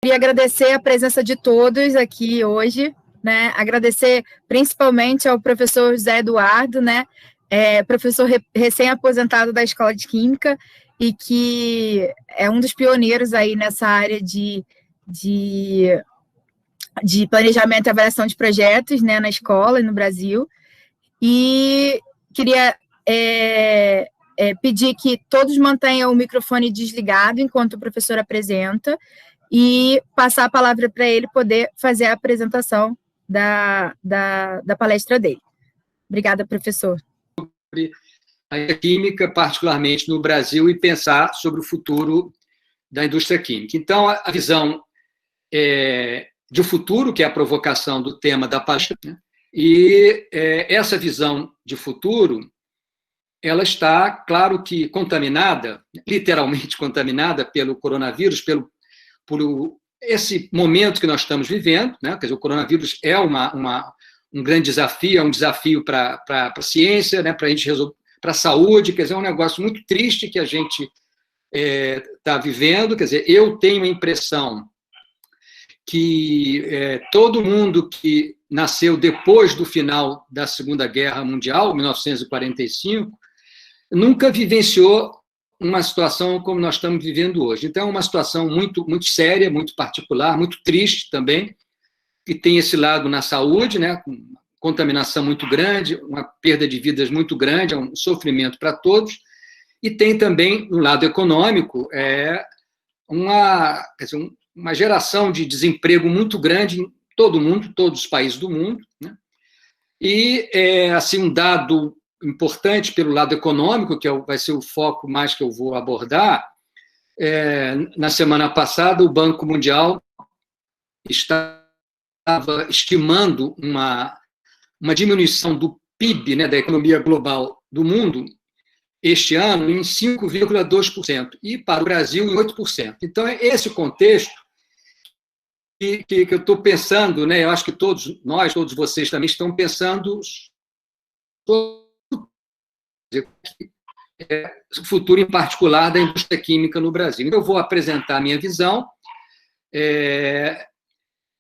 Queria agradecer a presença de todos aqui hoje, né? Agradecer principalmente ao professor José Eduardo, né? Professor recém-aposentado da Escola de Química e que é um dos pioneiros aí nessa área de planejamento e avaliação de projetos, né, na escola e no Brasil. E queria pedir que todos mantenham o microfone desligado enquanto o professor apresenta e passar a palavra para ele poder fazer a apresentação da palestra dele. Obrigada, professor. Sobre a química, particularmente no Brasil, e pensar sobre o futuro da indústria química. Então, a visão de futuro, que é a provocação do tema da palestra, né? E essa visão de futuro, ela está, claro que contaminada, literalmente contaminada pelo coronavírus, por esse momento que nós estamos vivendo, né? Quer dizer, o coronavírus é um grande desafio, é um desafio para a ciência, né? Para a gente resolver, para a saúde, quer dizer, é um negócio muito triste que a gente está vivendo. Quer dizer, eu tenho a impressão que todo mundo que nasceu depois do final da Segunda Guerra Mundial, 1945, nunca vivenciou uma situação como nós estamos vivendo hoje. Então, é uma situação muito, muito séria, muito particular, muito triste também, que tem esse lado na saúde, né, com contaminação muito grande, uma perda de vidas muito grande, é um sofrimento para todos, e tem também, no lado econômico, uma geração de desemprego muito grande em todo mundo, todos os países do mundo, né? E, assim, um dado importante pelo lado econômico, que vai ser o foco mais que eu vou abordar, na semana passada, o Banco Mundial estava estimando uma diminuição do PIB, né, da economia global do mundo, este ano, em 5,2%, e para o Brasil, em 8%. Então, é esse o contexto que eu estou pensando, né? Eu acho que todos vocês também estão pensando sobre o futuro, em particular, da indústria química no Brasil. Então, eu vou apresentar a minha visão.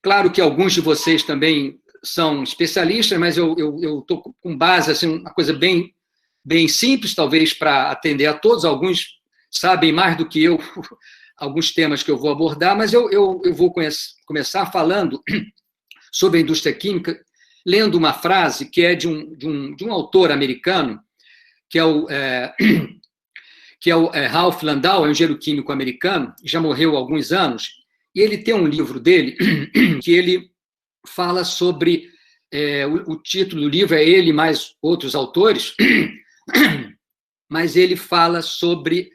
Claro que alguns de vocês também são especialistas, mas eu estou com base, assim, uma coisa bem simples, talvez, para atender a todos. Alguns sabem mais do que eu alguns temas que eu vou abordar, mas eu vou começar falando sobre a indústria química, lendo uma frase que é de um autor americano, que é o Ralph Landau, é um engenheiro químico americano, já morreu há alguns anos, e ele tem um livro dele que ele fala sobre, o título do livro é ele mais outros autores, mas ele fala sobre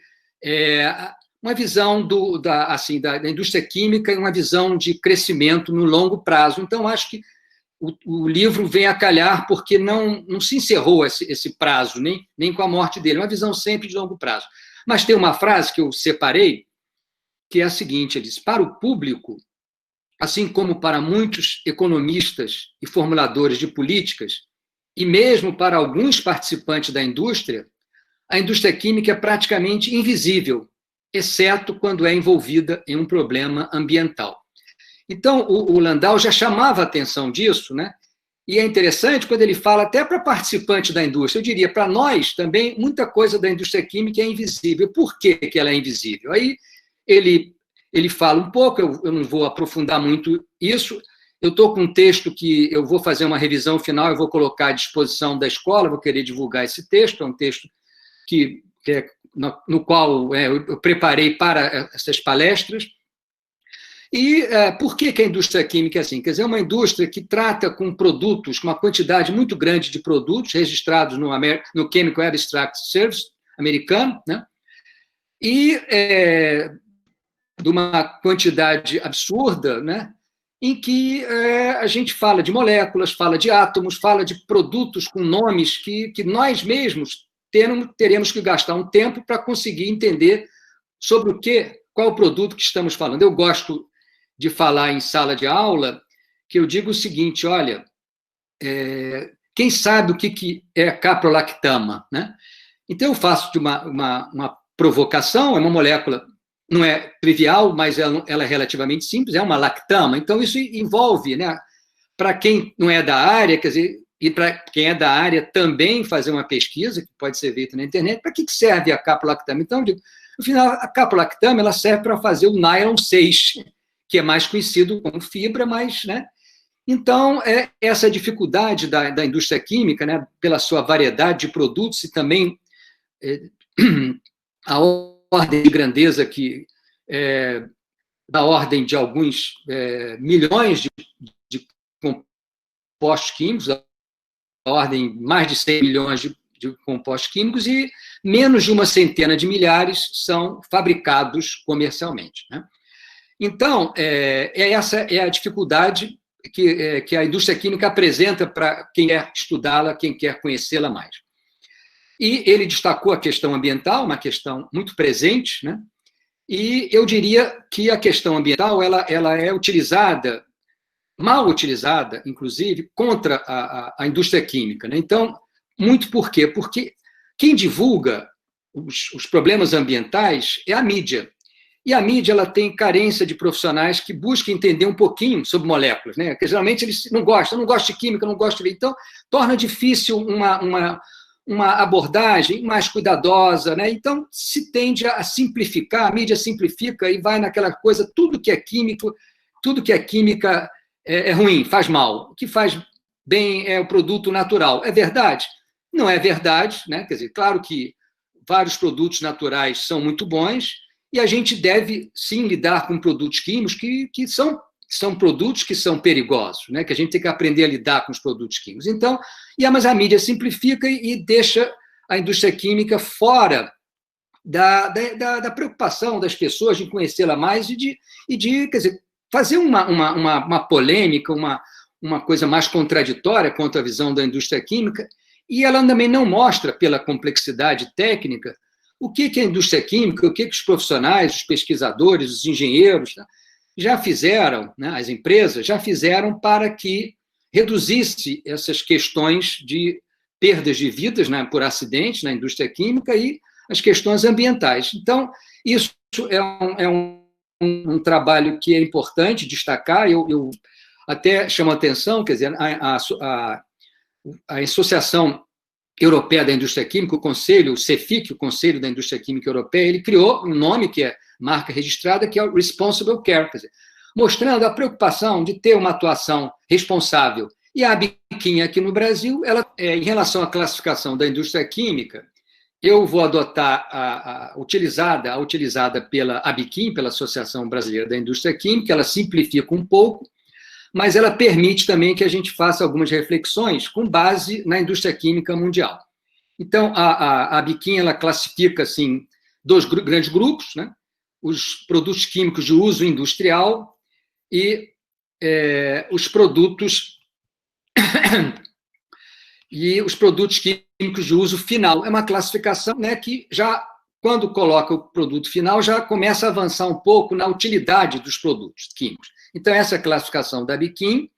uma visão da indústria química e uma visão de crescimento no longo prazo. Então, acho que o livro vem a calhar porque não se encerrou esse prazo, nem com a morte dele. É uma visão sempre de longo prazo. Mas tem uma frase que eu separei, que é a seguinte: ele diz: para o público, assim como para muitos economistas e formuladores de políticas, e mesmo para alguns participantes da indústria, a indústria química é praticamente invisível, exceto quando é envolvida em um problema ambiental. Então, o Landau já chamava a atenção disso, né? E é interessante quando ele fala até para participantes da indústria. Eu diria, para nós também, muita coisa da indústria química é invisível. Por que ela é invisível? Aí ele fala um pouco, eu não vou aprofundar muito isso. Eu estou com um texto que eu vou fazer uma revisão final, eu vou colocar à disposição da escola, vou querer divulgar esse texto, é um texto no qual eu preparei para essas palestras. E por que a indústria química é assim? Quer dizer, é uma indústria que trata com produtos, com uma quantidade muito grande de produtos registrados no Chemical Abstract Service americano, né? E de uma quantidade absurda, né? Em que a gente fala de moléculas, fala de átomos, fala de produtos com nomes que nós mesmos teremos que gastar um tempo para conseguir entender sobre qual é o produto que estamos falando. Eu gosto de falar em sala de aula, que eu digo o seguinte: olha, quem sabe o que é caprolactama, né? Então, eu faço de uma provocação, é uma molécula não é trivial, mas ela é relativamente simples, é uma lactama. Então, isso envolve, né, para quem não é da área, quer dizer, e para quem é da área também fazer uma pesquisa, que pode ser feita na internet, para que serve a caprolactama? Então, no final, a caprolactama ela serve para fazer o nylon 6, que é mais conhecido como fibra, mas, né? Então, essa dificuldade da indústria química, né, pela sua variedade de produtos e também a ordem de grandeza que da ordem de alguns milhões de compostos químicos, a ordem mais de 100 milhões de compostos químicos, e menos de uma centena de milhares são fabricados comercialmente, né? Então, essa é a dificuldade que a indústria química apresenta para quem quer estudá-la, quem quer conhecê-la mais. E ele destacou a questão ambiental, uma questão muito presente, né? E eu diria que a questão ambiental ela é utilizada, mal utilizada, inclusive, contra a indústria química, né? Então, muito por quê? Porque quem divulga os problemas ambientais é a mídia. E a mídia ela tem carência de profissionais que busquem entender um pouquinho sobre moléculas, né? Porque geralmente eles não gostam de química, não gostam de... Então, torna difícil uma abordagem mais cuidadosa, né? Então, se tende a simplificar, a mídia simplifica e vai naquela coisa, tudo que é química é ruim, faz mal. O que faz bem é o produto natural. É verdade? Não é verdade, né? Quer dizer, claro que vários produtos naturais são muito bons e a gente deve, sim, lidar com produtos químicos que são produtos que são perigosos, né? Que a gente tem que aprender a lidar com os produtos químicos. Então, mas a mídia simplifica e deixa a indústria química fora da preocupação das pessoas de conhecê-la mais e de quer dizer, fazer uma polêmica, uma coisa mais contraditória contra a visão da indústria química, e ela também não mostra, pela complexidade técnica, o que é a indústria química, o que os profissionais, os pesquisadores, os engenheiros, né, já fizeram, né, as empresas já fizeram para que reduzisse essas questões de perdas de vidas, né, por acidentes na indústria química e as questões ambientais. Então, isso é um trabalho que é importante destacar. Eu até chamo a atenção, quer dizer, a Associação Europeia da Indústria Química, o Conselho, o CEFIC, o Conselho da Indústria Química Europeia, ele criou um nome que é marca registrada, que é o Responsible Care, quer dizer, mostrando a preocupação de ter uma atuação responsável. E a ABIQUIM aqui no Brasil, em relação à classificação da indústria química, eu vou adotar a utilizada pela ABIQUIM, pela Associação Brasileira da Indústria Química. Ela simplifica um pouco, mas ela permite também que a gente faça algumas reflexões com base na indústria química mundial. Então, a ABIQUIM, ela classifica, assim, dois grandes grupos, né? Os produtos químicos de uso industrial e os produtos químicos de uso final. É uma classificação, né, que já, quando coloca o produto final, já começa a avançar um pouco na utilidade dos produtos químicos. Então, essa é a classificação da ABIQUIM.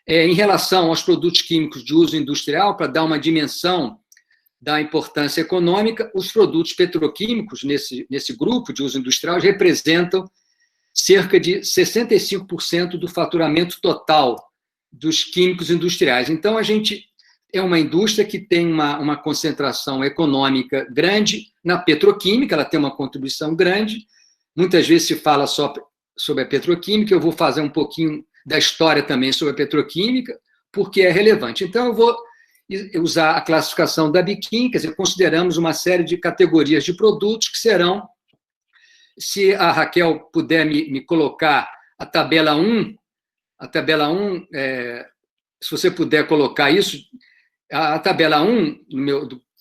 Em relação aos produtos químicos de uso industrial, para dar uma dimensão da importância econômica, os produtos petroquímicos nesse grupo de uso industrial representam cerca de 65% do faturamento total dos químicos industriais. Então, a gente é uma indústria que tem uma concentração econômica grande na petroquímica, ela tem uma contribuição grande. Muitas vezes se fala só sobre a petroquímica, eu vou fazer um pouquinho da história também sobre a petroquímica, porque é relevante. Então, eu vou usar a classificação da ABIQUIM, quer dizer, consideramos uma série de categorias de produtos que serão, se a Raquel puder me colocar a tabela 1, se você puder colocar isso, a tabela 1,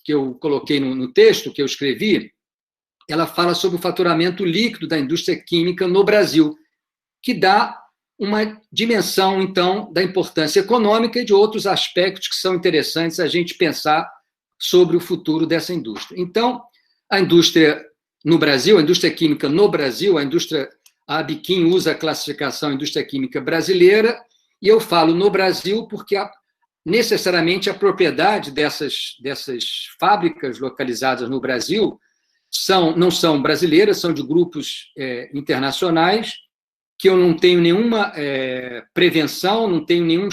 que eu coloquei no texto, que eu escrevi, ela fala sobre o faturamento líquido da indústria química no Brasil, que dá uma dimensão, então, da importância econômica e de outros aspectos que são interessantes a gente pensar sobre o futuro dessa indústria. Então, a indústria no Brasil, a indústria química no Brasil, a ABIQUIM usa a classificação indústria química brasileira, e eu falo no Brasil porque necessariamente a propriedade dessas fábricas localizadas no Brasil não são brasileiras, são de grupos internacionais, que eu não tenho nenhuma prevenção, não tenho nenhum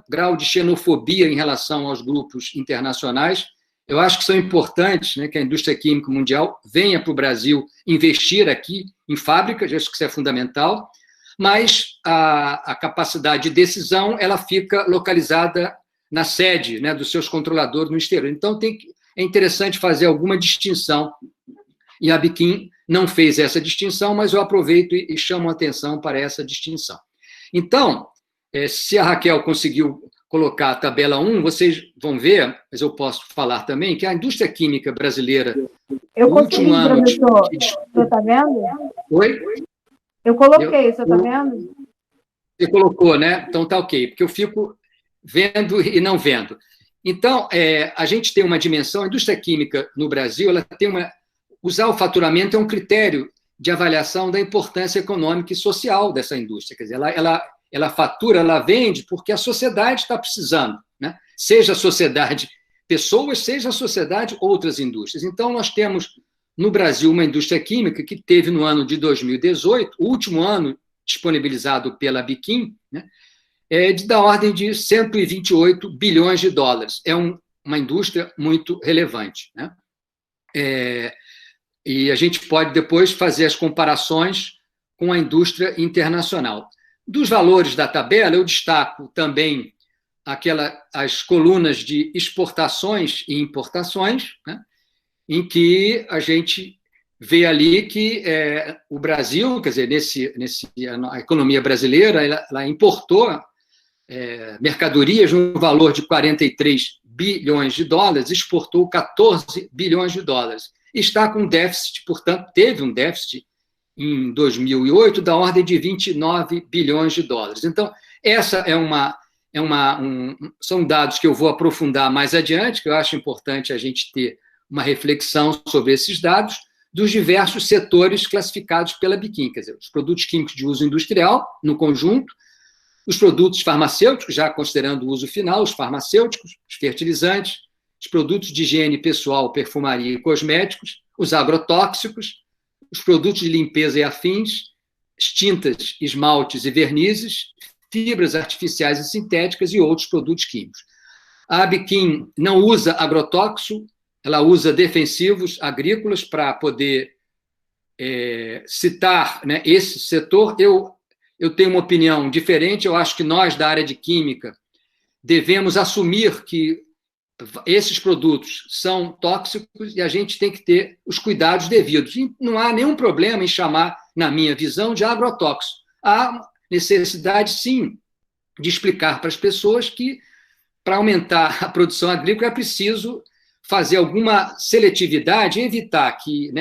grau de xenofobia em relação aos grupos internacionais. Eu acho que são importantes, né, que a indústria química mundial venha para o Brasil investir aqui em fábricas, acho que isso é fundamental, mas a capacidade de decisão ela fica localizada na sede, né, dos seus controladores no exterior. Então, é interessante fazer alguma distinção, e a Biquim não fez essa distinção, mas eu aproveito e chamo a atenção para essa distinção. Então, se a Raquel conseguiu colocar a tabela 1, vocês vão ver, mas eu posso falar também, que a indústria química brasileira... Eu consegui, professor. O senhor está vendo? Oi? Eu coloquei, o senhor está vendo? Você colocou, né? Então tá ok, porque eu fico vendo e não vendo. Então, a gente tem uma dimensão, a indústria química no Brasil, ela tem usar o faturamento é um critério de avaliação da importância econômica e social dessa indústria. Quer dizer, ela fatura, ela vende porque a sociedade está precisando, né? Seja a sociedade pessoas, seja a sociedade outras indústrias. Então, nós temos no Brasil uma indústria química que teve no ano de 2018, o último ano disponibilizado pela Biquim, né, da ordem de 128 bilhões de dólares. É uma indústria muito relevante, né? E a gente pode depois fazer as comparações com a indústria internacional. Dos valores da tabela, eu destaco também as colunas de exportações e importações, né, em que a gente vê ali que o Brasil, quer dizer, a economia brasileira, ela importou mercadorias no valor de 43 bilhões de dólares, exportou 14 bilhões de dólares. Está com déficit, portanto, teve um déficit em 2008 da ordem de 29 bilhões de dólares. Então, essa são dados que eu vou aprofundar mais adiante, que eu acho importante a gente ter uma reflexão sobre esses dados, dos diversos setores classificados pela Biquim, quer dizer, os produtos químicos de uso industrial, no conjunto, os produtos farmacêuticos, já considerando o uso final, os farmacêuticos, os fertilizantes, os produtos de higiene pessoal, perfumaria e cosméticos, os agrotóxicos, os produtos de limpeza e afins, tintas, esmaltes e vernizes, fibras artificiais e sintéticas e outros produtos químicos. A Biquim não usa agrotóxico, ela usa defensivos agrícolas para poder citar, né, esse setor. Eu tenho uma opinião diferente, eu acho que nós, da área de química, devemos assumir que esses produtos são tóxicos e a gente tem que ter os cuidados devidos. E não há nenhum problema em chamar, na minha visão, de agrotóxico. Há necessidade, sim, de explicar para as pessoas que, para aumentar a produção agrícola, é preciso fazer alguma seletividade, evitar que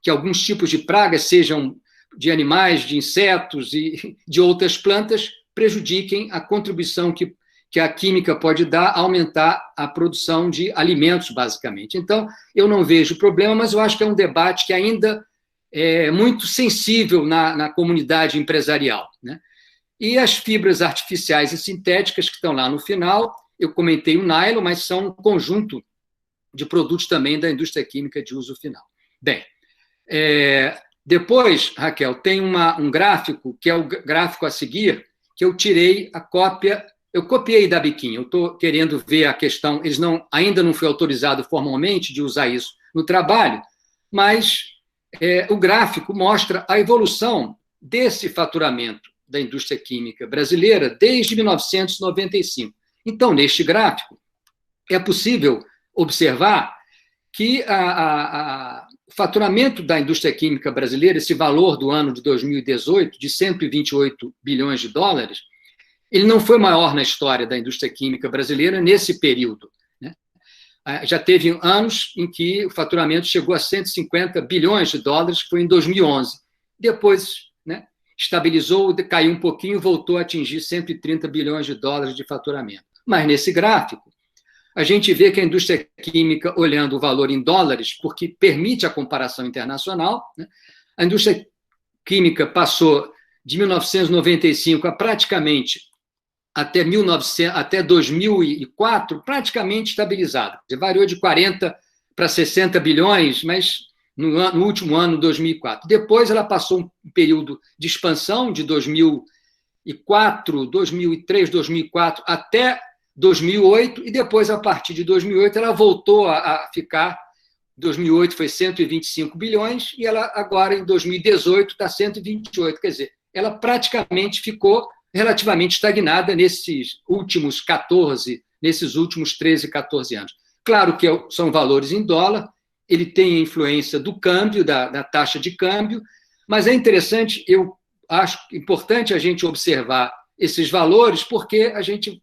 alguns tipos de pragas, sejam de animais, de insetos e de outras plantas, prejudiquem a contribuição que a química pode dar a aumentar a produção de alimentos, basicamente. Então, eu não vejo problema, mas eu acho que é um debate que ainda é muito sensível na comunidade empresarial, né? E as fibras artificiais e sintéticas que estão lá no final, eu comentei o nylon, mas são um conjunto de produtos também da indústria química de uso final. Bem, depois, Raquel, tem um gráfico, que é o gráfico a seguir, que eu tirei a cópia. Eu copiei da Biquim, eu estou querendo ver a questão, ainda não foi autorizado formalmente de usar isso no trabalho, mas o gráfico mostra a evolução desse faturamento da indústria química brasileira desde 1995. Então, neste gráfico, é possível observar que o faturamento da indústria química brasileira, esse valor do ano de 2018, de 128 bilhões de dólares, ele não foi maior na história da indústria química brasileira nesse período, né? Já teve anos em que o faturamento chegou a 150 bilhões de dólares, que foi em 2011. Depois, né, estabilizou, caiu um pouquinho, voltou a atingir 130 bilhões de dólares de faturamento. Mas nesse gráfico, a gente vê que a indústria química, olhando o valor em dólares, porque permite a comparação internacional, né, a indústria química passou de 1995 a praticamente até 2004, praticamente estabilizado. Variou de 40 para 60 bilhões, mas no último ano, 2004. Depois ela passou um período de expansão de 2004, 2003, 2004 até 2008, e depois, a partir de 2008, ela voltou a ficar. 2008 foi 125 bilhões, e ela agora, em 2018, está 128. Quer dizer, ela praticamente ficou relativamente estagnada nesses últimos 13, 14 anos. Claro que são valores em dólar, ele tem a influência do câmbio, da taxa de câmbio, mas é interessante, eu acho importante a gente observar esses valores, porque a gente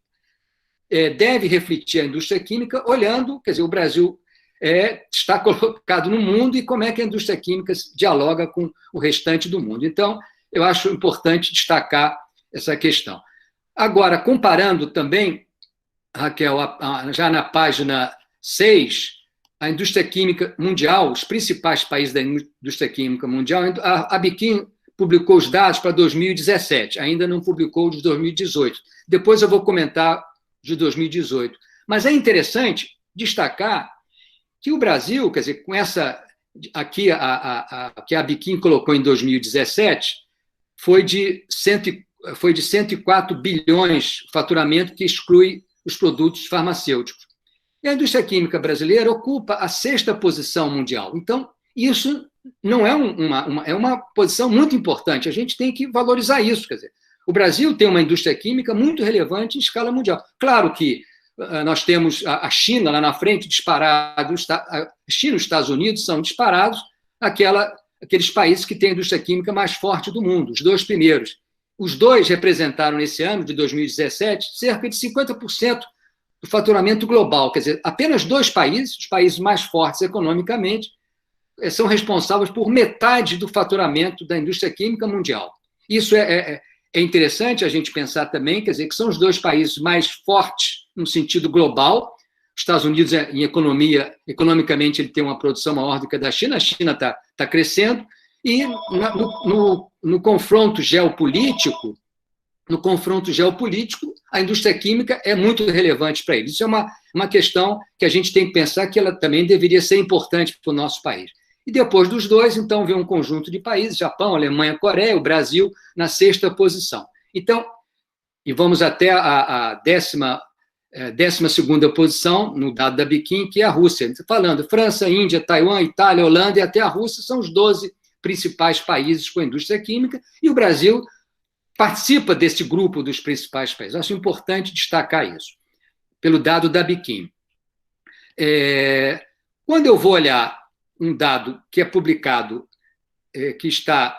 deve refletir a indústria química olhando, quer dizer, o Brasil está colocado no mundo e como é que a indústria química dialoga com o restante do mundo. Então, eu acho importante destacar essa questão. Agora, comparando também, Raquel, já na página 6, a indústria química mundial, os principais países da indústria química mundial, a Biquim publicou os dados para 2017, ainda não publicou os de 2018. Depois eu vou comentar de 2018. Mas é interessante destacar que o Brasil, quer dizer, com essa aqui, que a Biquim colocou em 2017, foi de 104 bilhões de faturamento, que exclui os produtos farmacêuticos. E a indústria química brasileira ocupa a 6ª posição mundial. Então, isso não é é uma posição muito importante. A gente tem que valorizar isso. Quer dizer, o Brasil tem uma indústria química muito relevante em escala mundial. Claro que nós temos a China lá na frente, disparado. A China e os Estados Unidos são disparados aqueles países que têm a indústria química mais forte do mundo, os dois primeiros. Os dois representaram, nesse ano de 2017, cerca de 50% do faturamento global. Quer dizer, apenas 2 países, os países mais fortes economicamente, são responsáveis por metade do faturamento da indústria química mundial. Isso é interessante a gente pensar também, quer dizer, que são os 2 países mais fortes no sentido global. Os Estados Unidos, economicamente, ele tem uma produção maior do que a da China. A China está crescendo, e no confronto geopolítico, a indústria química é muito relevante para eles. Isso é uma questão que a gente tem que pensar que ela também deveria ser importante para o nosso país. E depois dos dois, então, vem um conjunto de países, Japão, Alemanha, Coreia, o Brasil na 6ª posição. Então, e vamos até a 12ª posição, no dado da Biquim, que é a Rússia. Falando França, Índia, Taiwan, Itália, Holanda e até a Rússia, são os 12 principais países com a indústria química, e o Brasil participa desse grupo dos principais países. Acho importante destacar isso, pelo dado da Biquim. Quando eu vou olhar um dado que é publicado, que está,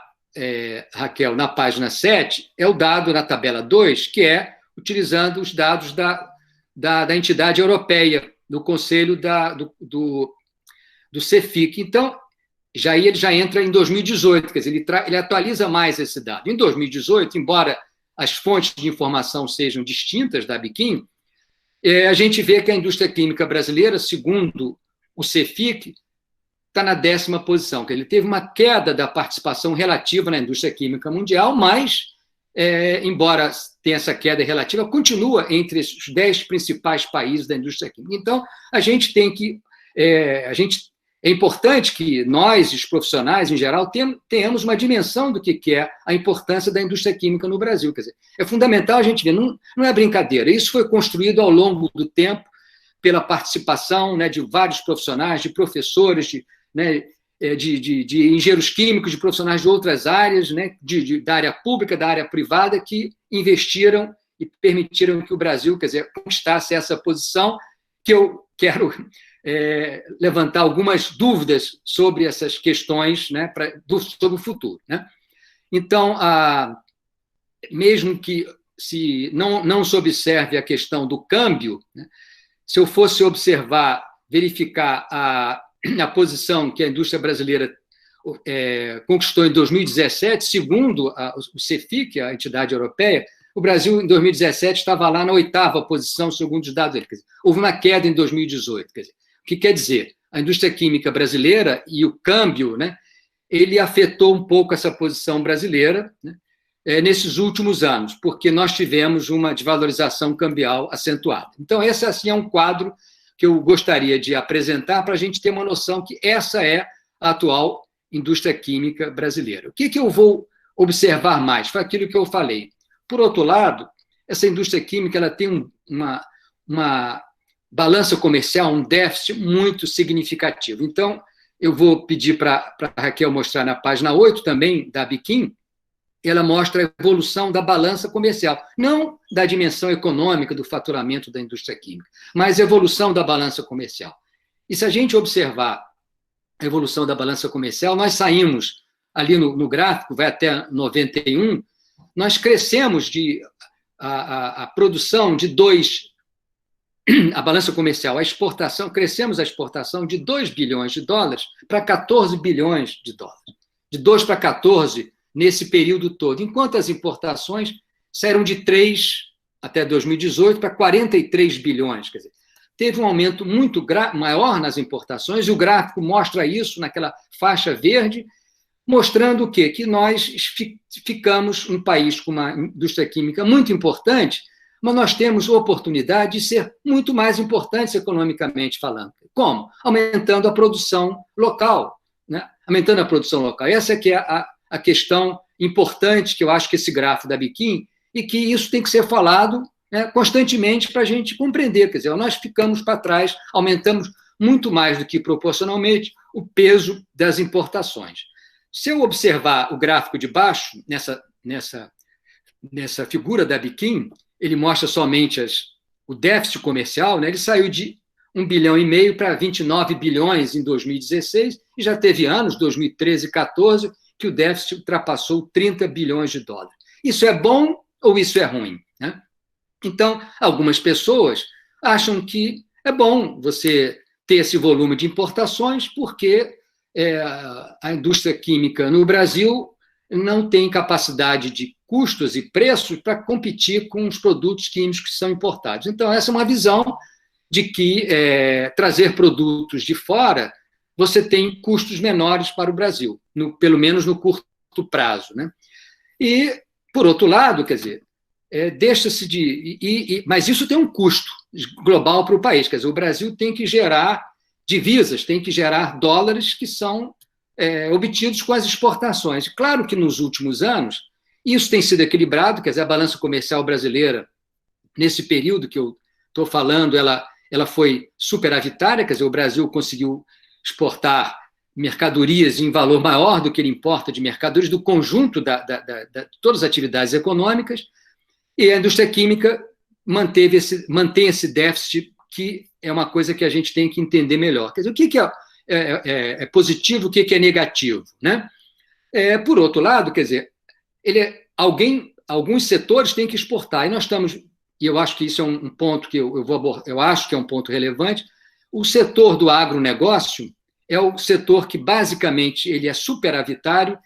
Raquel, na página 7, é o dado na tabela 2, que é utilizando os dados da entidade europeia, do Conselho do CEFIC. Então, ele já entra em 2018, quer dizer, ele atualiza mais esse dado. Em 2018, embora as fontes de informação sejam distintas da Biquim, a gente vê que a indústria química brasileira, segundo o CEFIC, está na 10ª posição, que ele teve uma queda da participação relativa na indústria química mundial, mas, embora tenha essa queda relativa, continua entre os 10 principais países da indústria química. Então, é importante que nós, os profissionais em geral, tenhamos uma dimensão do que é a importância da indústria química no Brasil. Quer dizer, é fundamental a gente ver, não é brincadeira, isso foi construído ao longo do tempo pela participação, né, de vários profissionais, de professores, de engenheiros químicos, de profissionais de outras áreas, né, da área pública, da área privada, que investiram e permitiram que o Brasil, quer dizer, conquistasse essa posição, que eu quero levantar algumas dúvidas sobre essas questões, né, sobre o futuro. Né? Então, mesmo que não se observe a questão do câmbio, né, se eu fosse verificar a posição que a indústria brasileira conquistou em 2017, segundo o CEFIC, a entidade europeia, o Brasil, em 2017, estava lá na 8ª posição, segundo os dados dele. Quer dizer, houve uma queda em 2018. Quer dizer, o que quer dizer? A indústria química brasileira e o câmbio, né, ele afetou um pouco essa posição brasileira, né, nesses últimos anos, porque nós tivemos uma desvalorização cambial acentuada. Então, esse assim, é um quadro que eu gostaria de apresentar para a gente ter uma noção que essa é a atual indústria química brasileira. O que eu vou observar mais? Foi aquilo que eu falei. Por outro lado, essa indústria química ela tem uma balança comercial, um déficit muito significativo. Então, eu vou pedir para a Raquel mostrar na página 8 também, da Biquim, ela mostra a evolução da balança comercial, não da dimensão econômica do faturamento da indústria química, mas a evolução da balança comercial. E se a gente observar a evolução da balança comercial, nós saímos ali no gráfico, vai até 91, nós crescemos a produção de a balança comercial, a exportação, crescemos a exportação de 2 bilhões de dólares para 14 bilhões de dólares. De 2 para 14 nesse período todo, enquanto as importações saíram de 3 até 2018 para 43 bilhões. Quer dizer, teve um aumento muito maior nas importações, e o gráfico mostra isso naquela faixa verde, mostrando o quê? Que nós ficamos um país com uma indústria química muito importante, mas nós temos oportunidade de ser muito mais importantes economicamente falando. Como? Aumentando a produção local, né? Aumentando a produção local. Essa que é a questão importante que eu acho que esse gráfico da Biquim, e que isso tem que ser falado, né, constantemente para a gente compreender. Quer dizer, nós ficamos para trás, aumentamos muito mais do que proporcionalmente o peso das importações. Se eu observar o gráfico de baixo, nessa figura da Biquim, ele mostra somente o déficit comercial, né? Ele saiu de 1,5 bilhão para 29 bilhões em 2016, e já teve anos, 2013 e 2014, que o déficit ultrapassou 30 bilhões de dólares. Isso é bom ou isso é ruim, né? Então, algumas pessoas acham que é bom você ter esse volume de importações, porque a indústria química no Brasil não tem capacidade de custos e preços para competir com os produtos químicos que são importados. Então, essa é uma visão de que trazer produtos de fora, você tem custos menores para o Brasil, pelo menos no curto prazo, né? E, por outro lado, quer dizer, deixa-se de... mas isso tem um custo global para o país. Quer dizer, o Brasil tem que gerar divisas, tem que gerar dólares que são obtidos com as exportações. Claro que nos últimos anos isso tem sido equilibrado, quer dizer, a balança comercial brasileira, nesse período que eu estou falando, ela foi superavitária, quer dizer, o Brasil conseguiu exportar mercadorias em valor maior do que ele importa de mercadorias, do conjunto de todas as atividades econômicas, e a indústria química mantém esse déficit, que é uma coisa que a gente tem que entender melhor. Quer dizer, o que é positivo, o que é negativo, né? Por outro lado, quer dizer, alguns setores têm que exportar, e nós estamos, e eu acho que isso é um ponto que eu vou abordar, eu acho que é um ponto relevante. O setor do agronegócio é o setor que, basicamente, ele é superavitário,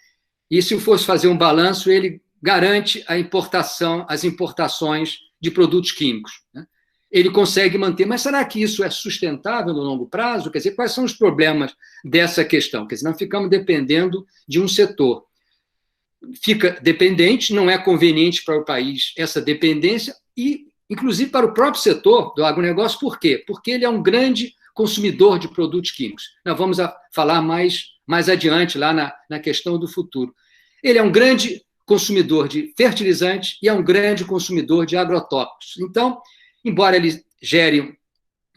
e se fosse fazer um balanço, ele garante as importações de produtos químicos, né? Ele consegue manter, mas será que isso é sustentável no longo prazo? Quer dizer, quais são os problemas dessa questão? Quer dizer, nós ficamos dependendo de um setor. Fica dependente, não é conveniente para o país essa dependência, e, inclusive, para o próprio setor do agronegócio. Por quê? Porque ele é um grande consumidor de produtos químicos. Nós vamos falar mais adiante, lá na questão do futuro. Ele é um grande consumidor de fertilizantes e é um grande consumidor de agrotóxicos. Então, embora ele gere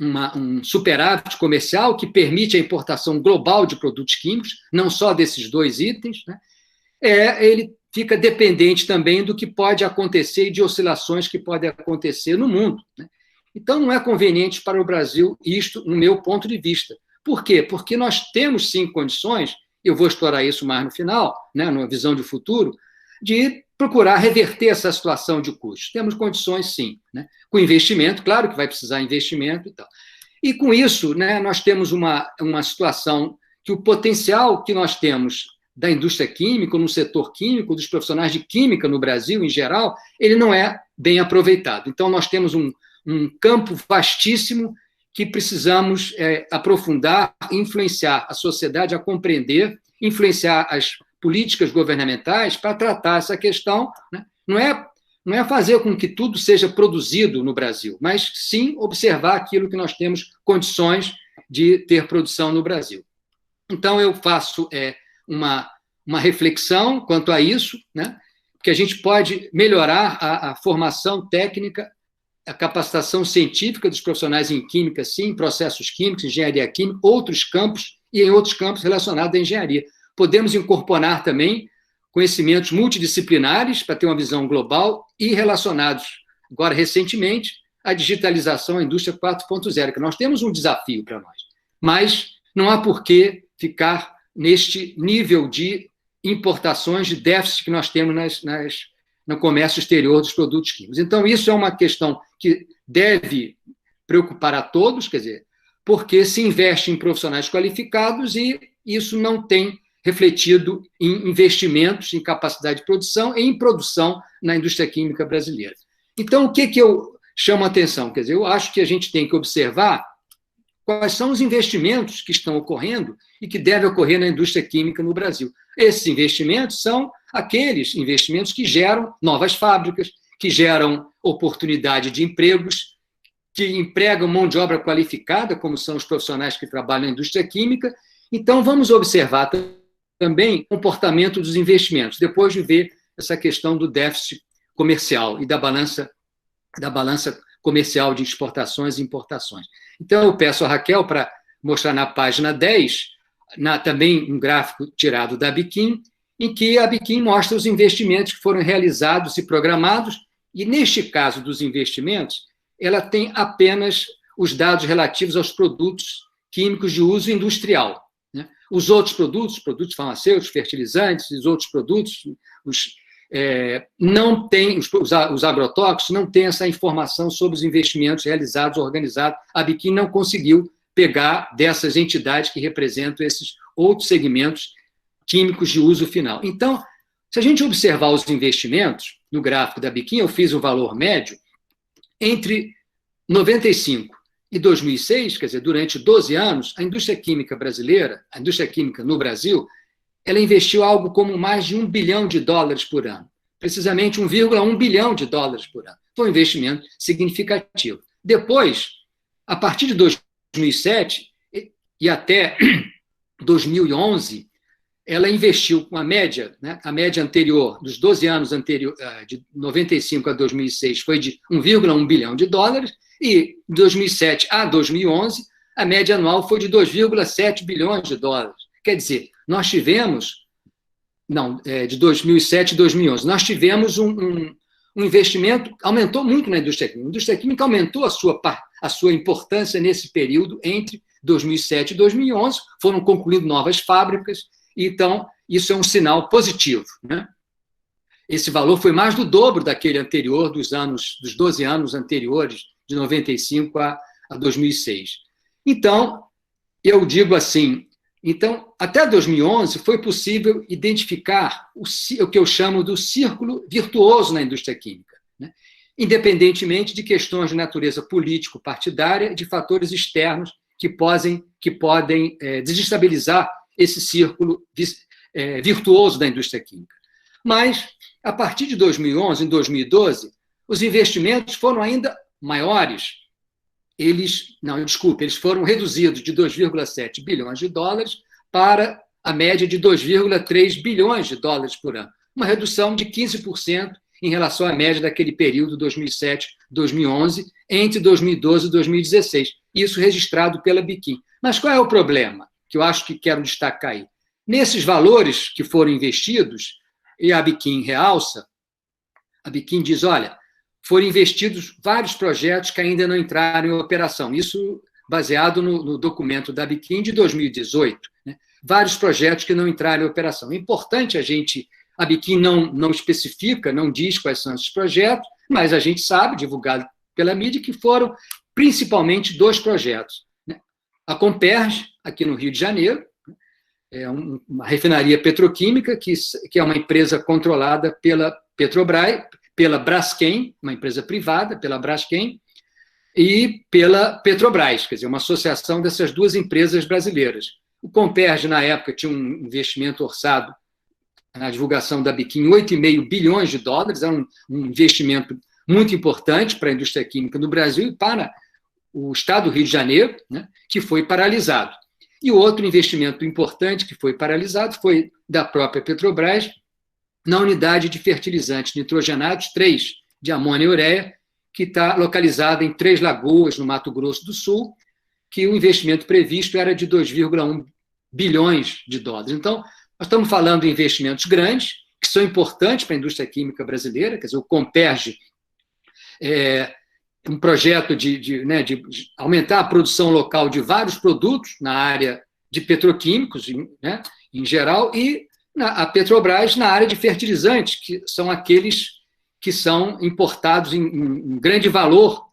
um superávit comercial que permite a importação global de produtos químicos, não só desses dois itens, né, ele fica dependente também do que pode acontecer e de oscilações que podem acontecer no mundo, né? Então, não é conveniente para o Brasil isto, no meu ponto de vista. Por quê? Porque nós temos, sim, condições, eu vou explorar isso mais no final, né, numa visão de futuro, de procurar reverter essa situação de custos. Temos condições, sim, né? Com investimento, claro que vai precisar de investimento e tal. E com isso, né, nós temos uma situação que o potencial que nós temos da indústria química, no setor químico, dos profissionais de química no Brasil, em geral, ele não é bem aproveitado. Então, nós temos um campo vastíssimo que precisamos aprofundar, influenciar a sociedade a compreender, influenciar as políticas governamentais para tratar essa questão, né? Não é fazer com que tudo seja produzido no Brasil, mas sim observar aquilo que nós temos condições de ter produção no Brasil. Então, eu faço uma reflexão quanto a isso, né? Que a gente pode melhorar a formação técnica, a capacitação científica dos profissionais em química, sim, processos químicos, engenharia química, outros campos e em outros campos relacionados à engenharia. Podemos incorporar também conhecimentos multidisciplinares para ter uma visão global e relacionados, agora recentemente, à digitalização, à indústria 4.0, que nós temos um desafio para nós. Mas não há por que ficar neste nível de importações, de déficit que nós temos no comércio exterior dos produtos químicos. Então, isso é uma questão que deve preocupar a todos, quer dizer, porque se investe em profissionais qualificados e isso não tem refletido em investimentos, em capacidade de produção e em produção na indústria química brasileira. Então, o que eu chamo a atenção? Quer dizer, eu acho que a gente tem que observar quais são os investimentos que estão ocorrendo e que devem ocorrer na indústria química no Brasil. Esses investimentos são aqueles investimentos que geram novas fábricas, que geram oportunidade de empregos, que empregam mão de obra qualificada, como são os profissionais que trabalham na indústria química. Então, vamos observar também o comportamento dos investimentos, depois de ver essa questão do déficit comercial e da balança comercial de exportações e importações. Então, eu peço a Raquel para mostrar na página 10, também um gráfico tirado da Biquim, em que a Biquim mostra os investimentos que foram realizados e programados, e neste caso dos investimentos, ela tem apenas os dados relativos aos produtos químicos de uso industrial. Né? Os outros produtos farmacêuticos, fertilizantes, os outros produtos, não tem, os agrotóxicos não têm essa informação sobre os investimentos realizados, organizados. A Biquim não conseguiu pegar dessas entidades que representam esses outros segmentos químicos de uso final. Então, se a gente observar os investimentos, no gráfico da Biquim, eu fiz o valor médio, entre 95 e 2006, quer dizer, durante 12 anos, a indústria química brasileira, a indústria química no Brasil, ela investiu algo como mais de $1 bilhão por ano. Precisamente $1,1 bilhão por ano. Foi um investimento significativo. Depois, a partir de 2007 e até 2011, ela investiu com a média, né, a média anterior, dos 12 anos anteriores, de 95 a 2006, foi de $1,1 bilhão, e de 2007 a 2011, a média anual foi de $2,7 bilhões. Quer dizer, nós tivemos, de 2007 a 2011, nós tivemos um investimento, aumentou muito na indústria química. A indústria química aumentou a sua importância nesse período, entre 2007 e 2011, foram concluídas novas fábricas, então isso é um sinal positivo. Né? Esse valor foi mais do dobro daquele anterior, dos 12 anos anteriores, de 95 a 2006. Então, eu digo assim, até 2011 foi possível identificar o que eu chamo do círculo virtuoso na indústria química, né? Independentemente de questões de natureza político-partidária e de fatores externos que podem desestabilizar esse círculo virtuoso da indústria química. Mas, a partir de 2011, em 2012, os investimentos foram ainda maiores. Eles foram reduzidos de $2,7 bilhões para a média de $2,3 bilhões por ano. Uma redução de 15% em relação à média daquele período 2007-2011, entre 2012 e 2016. Isso registrado pela Biquim. Mas qual é o problema que eu acho que quero destacar aí? Nesses valores que foram investidos, e a Biquim realça, a Biquim diz, olha, foram investidos vários projetos que ainda não entraram em operação. Isso baseado no documento da Biquim de 2018. Né? Vários projetos que não entraram em operação. É importante a Biquim não especifica, não diz quais são esses projetos, mas a gente sabe, divulgado pela mídia, que foram principalmente 2 projetos. Né? A Comperj, aqui no Rio de Janeiro, é uma refinaria petroquímica, que é uma empresa controlada pela Petrobras, pela Braskem, uma empresa privada, pela Braskem, e pela Petrobras, quer dizer, uma associação dessas 2 empresas brasileiras. O Comperj, na época, tinha um investimento orçado, na divulgação da Biquim, $8,5 bilhões, era um investimento muito importante para a indústria química no Brasil e para o estado do Rio de Janeiro, né, que foi paralisado. E o outro investimento importante que foi paralisado foi da própria Petrobras, na unidade de fertilizantes nitrogenados 3, de amônia e ureia, que está localizada em Três Lagoas, no Mato Grosso do Sul, que o investimento previsto era de 2,1 bilhões de dólares. Então, nós estamos falando de investimentos grandes, que são importantes para a indústria química brasileira, quer dizer, o Comperj é um projeto de aumentar a produção local de vários produtos na área de petroquímicos, né, em geral, e a Petrobras na área de fertilizantes, que são aqueles que são importados em grande valor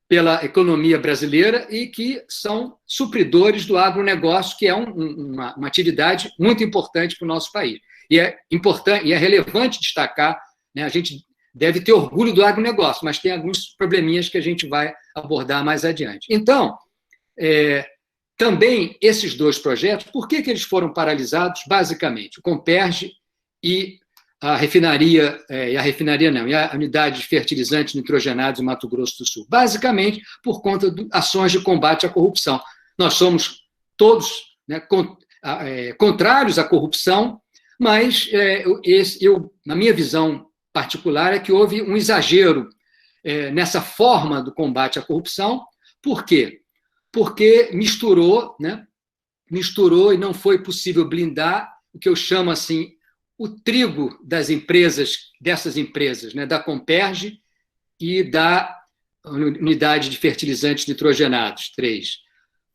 pela economia brasileira e que são supridores do agronegócio, que é uma atividade muito importante para o nosso país. E é importante e é relevante destacar, né, a gente deve ter orgulho do agronegócio, mas tem alguns probleminhas que a gente vai abordar mais adiante. Então, também esses dois projetos, por que eles foram paralisados? Basicamente, o Comperj e a refinaria, e a unidade de fertilizantes nitrogenados em Mato Grosso do Sul, basicamente por conta de ações de combate à corrupção. Nós somos todos, né, contrários à corrupção, mas na minha visão particular é que houve um exagero nessa forma do combate à corrupção. Por quê? Porque misturou e não foi possível blindar o que eu chamo assim o trigo dessas empresas, né, da Comperj e da unidade de fertilizantes nitrogenados 3.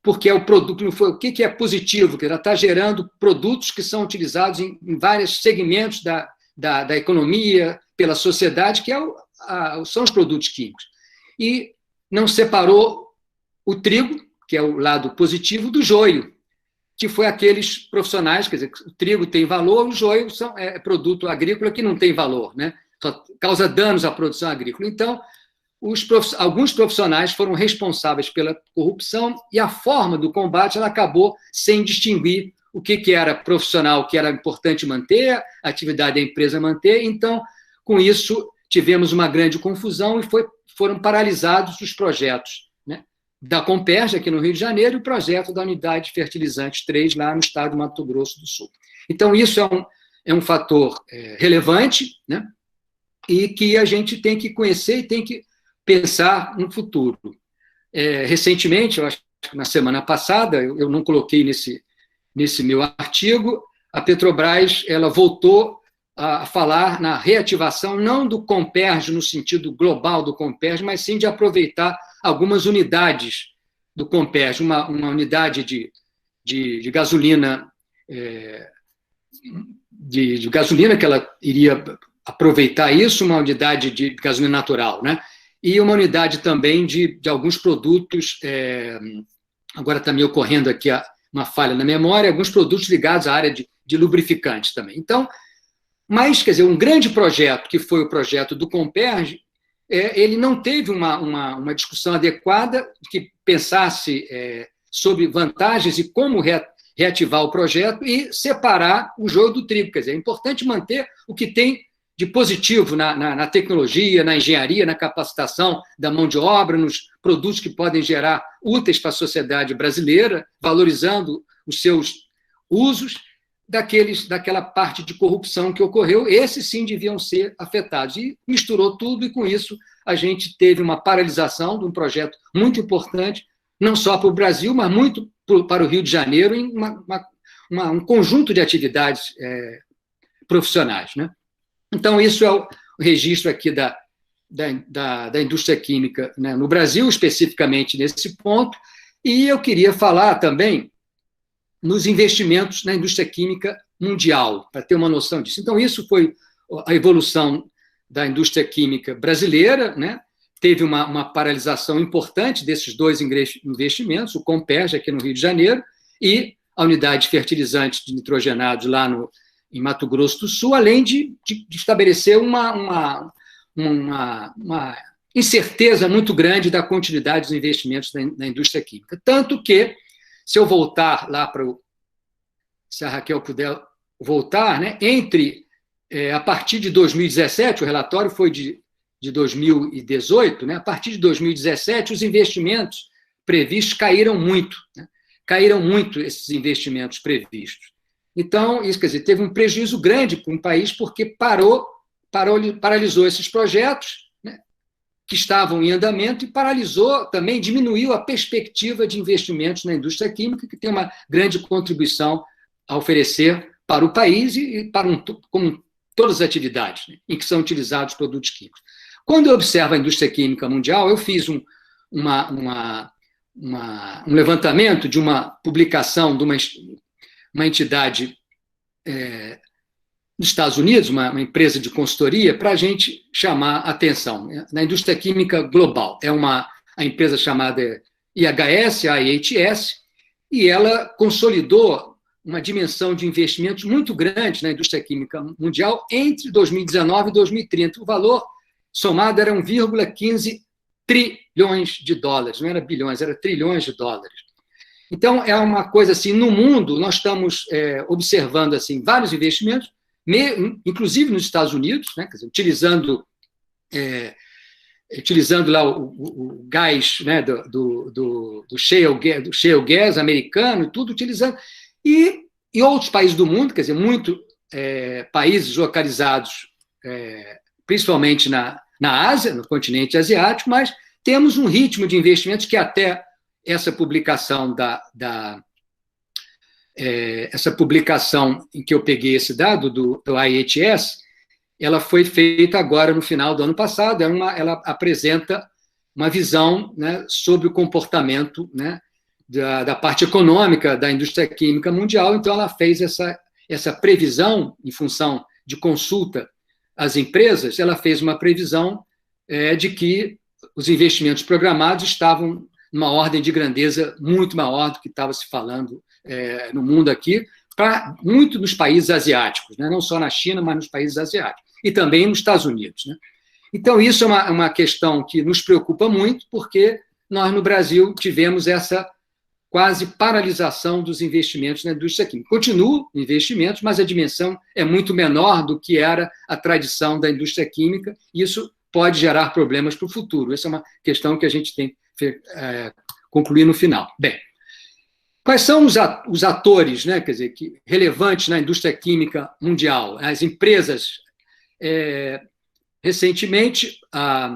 Porque o produto não foi. O que é positivo? Que ela está gerando produtos que são utilizados em vários segmentos da economia, pela sociedade, que são os produtos químicos. E não separou o trigo, que é o lado positivo, do joio, que foi aqueles profissionais, quer dizer, o trigo tem valor, o joio é produto agrícola que não tem valor, né? Só causa danos à produção agrícola. Então, alguns profissionais foram responsáveis pela corrupção e a forma do combate ela acabou sem distinguir o que era profissional, que era importante manter, a atividade da empresa manter. Então, com isso, tivemos uma grande confusão e foram paralisados os projetos, né, da Comperj, aqui no Rio de Janeiro, e o projeto da unidade de fertilizantes 3, lá no estado do Mato Grosso do Sul. Então, isso é um fator relevante, né, e que a gente tem que conhecer e tem que pensar no futuro. Recentemente, eu acho que na semana passada, eu não coloquei nesse meu artigo, a Petrobras ela voltou a falar na reativação, não do Comperj no sentido global do Comperj, mas sim de aproveitar algumas unidades do Comperj, uma unidade de gasolina, de gasolina que ela iria aproveitar isso, uma unidade de gasolina natural, né? E uma unidade também de alguns produtos, agora está me ocorrendo aqui uma falha na memória, alguns produtos ligados à área de lubrificantes também. Então, mas, quer dizer, um grande projeto, que foi o projeto do Comperj, ele não teve uma discussão adequada que pensasse sobre vantagens e como reativar o projeto e separar o joio do trigo. Quer dizer, é importante manter o que tem de positivo na tecnologia, na engenharia, na capacitação da mão de obra, nos produtos que podem gerar úteis para a sociedade brasileira, valorizando os seus usos, daquela parte de corrupção que ocorreu. Esses sim deviam ser afetados. E misturou tudo, e com isso a gente teve uma paralisação de um projeto muito importante, não só para o Brasil, mas muito para o Rio de Janeiro, em um conjunto de atividades profissionais, né? Então, isso é o registro aqui da indústria química, né, no Brasil, especificamente nesse ponto. E eu queria falar também nos investimentos na indústria química mundial, para ter uma noção disso. Então, isso foi a evolução da indústria química brasileira, né? Teve uma paralisação importante desses dois investimentos, o Comperj, aqui no Rio de Janeiro, e a unidade de fertilizantes de nitrogenados lá em Mato Grosso do Sul, além de estabelecer uma incerteza muito grande da continuidade dos investimentos na indústria química. Tanto que, se eu voltar lá se a Raquel puder voltar, né, a partir de 2017, o relatório foi de 2018, né, a partir de 2017, os investimentos previstos caíram muito, né? caíram muito esses investimentos previstos. Então, isso quer dizer, teve um prejuízo grande para um país, porque paralisou esses projetos, né, que estavam em andamento, e paralisou também, diminuiu a perspectiva de investimentos na indústria química, que tem uma grande contribuição a oferecer para o país e para como todas as atividades, né, em que são utilizados produtos químicos. Quando eu observo a indústria química mundial, eu fiz um levantamento de uma publicação de uma entidade dos Estados Unidos, uma empresa de consultoria, para a gente chamar a atenção, né, na indústria química global. É a empresa chamada IHS, e ela consolidou uma dimensão de investimentos muito grande na indústria química mundial entre 2019 e 2030. O valor somado era 1,15 trilhões de dólares, não era bilhões, era trilhões de dólares. Então, é uma coisa assim, no mundo, nós estamos observando assim, vários investimentos, inclusive nos Estados Unidos, né, quer dizer, utilizando lá o gás, né, do shale gas americano, tudo utilizando, e em outros países do mundo, quer dizer, muitos países localizados, principalmente na Ásia, no continente asiático, mas temos um ritmo de investimentos que até essa publicação essa publicação em que eu peguei esse dado do IHS, ela foi feita agora no final do ano passado. Ela apresenta uma visão, né, sobre o comportamento, né, da parte econômica da indústria química mundial. Então, ela fez essa previsão em função de consulta às empresas. Ela fez uma previsão de que os investimentos programados estavam numa ordem de grandeza muito maior do que estava se falando no mundo aqui, muito nos países asiáticos, né? Não só na China, mas nos países asiáticos, e também nos Estados Unidos, né? Então, isso é uma questão que nos preocupa muito, porque nós, no Brasil, tivemos essa quase paralisação dos investimentos na indústria química. Continuam investimentos, mas a dimensão é muito menor do que era a tradição da indústria química, e isso pode gerar problemas para o futuro. Essa é uma questão que a gente tem que concluir no final. Bem, quais são os atores, né, quer dizer, relevantes na indústria química mundial? As empresas, recentemente, a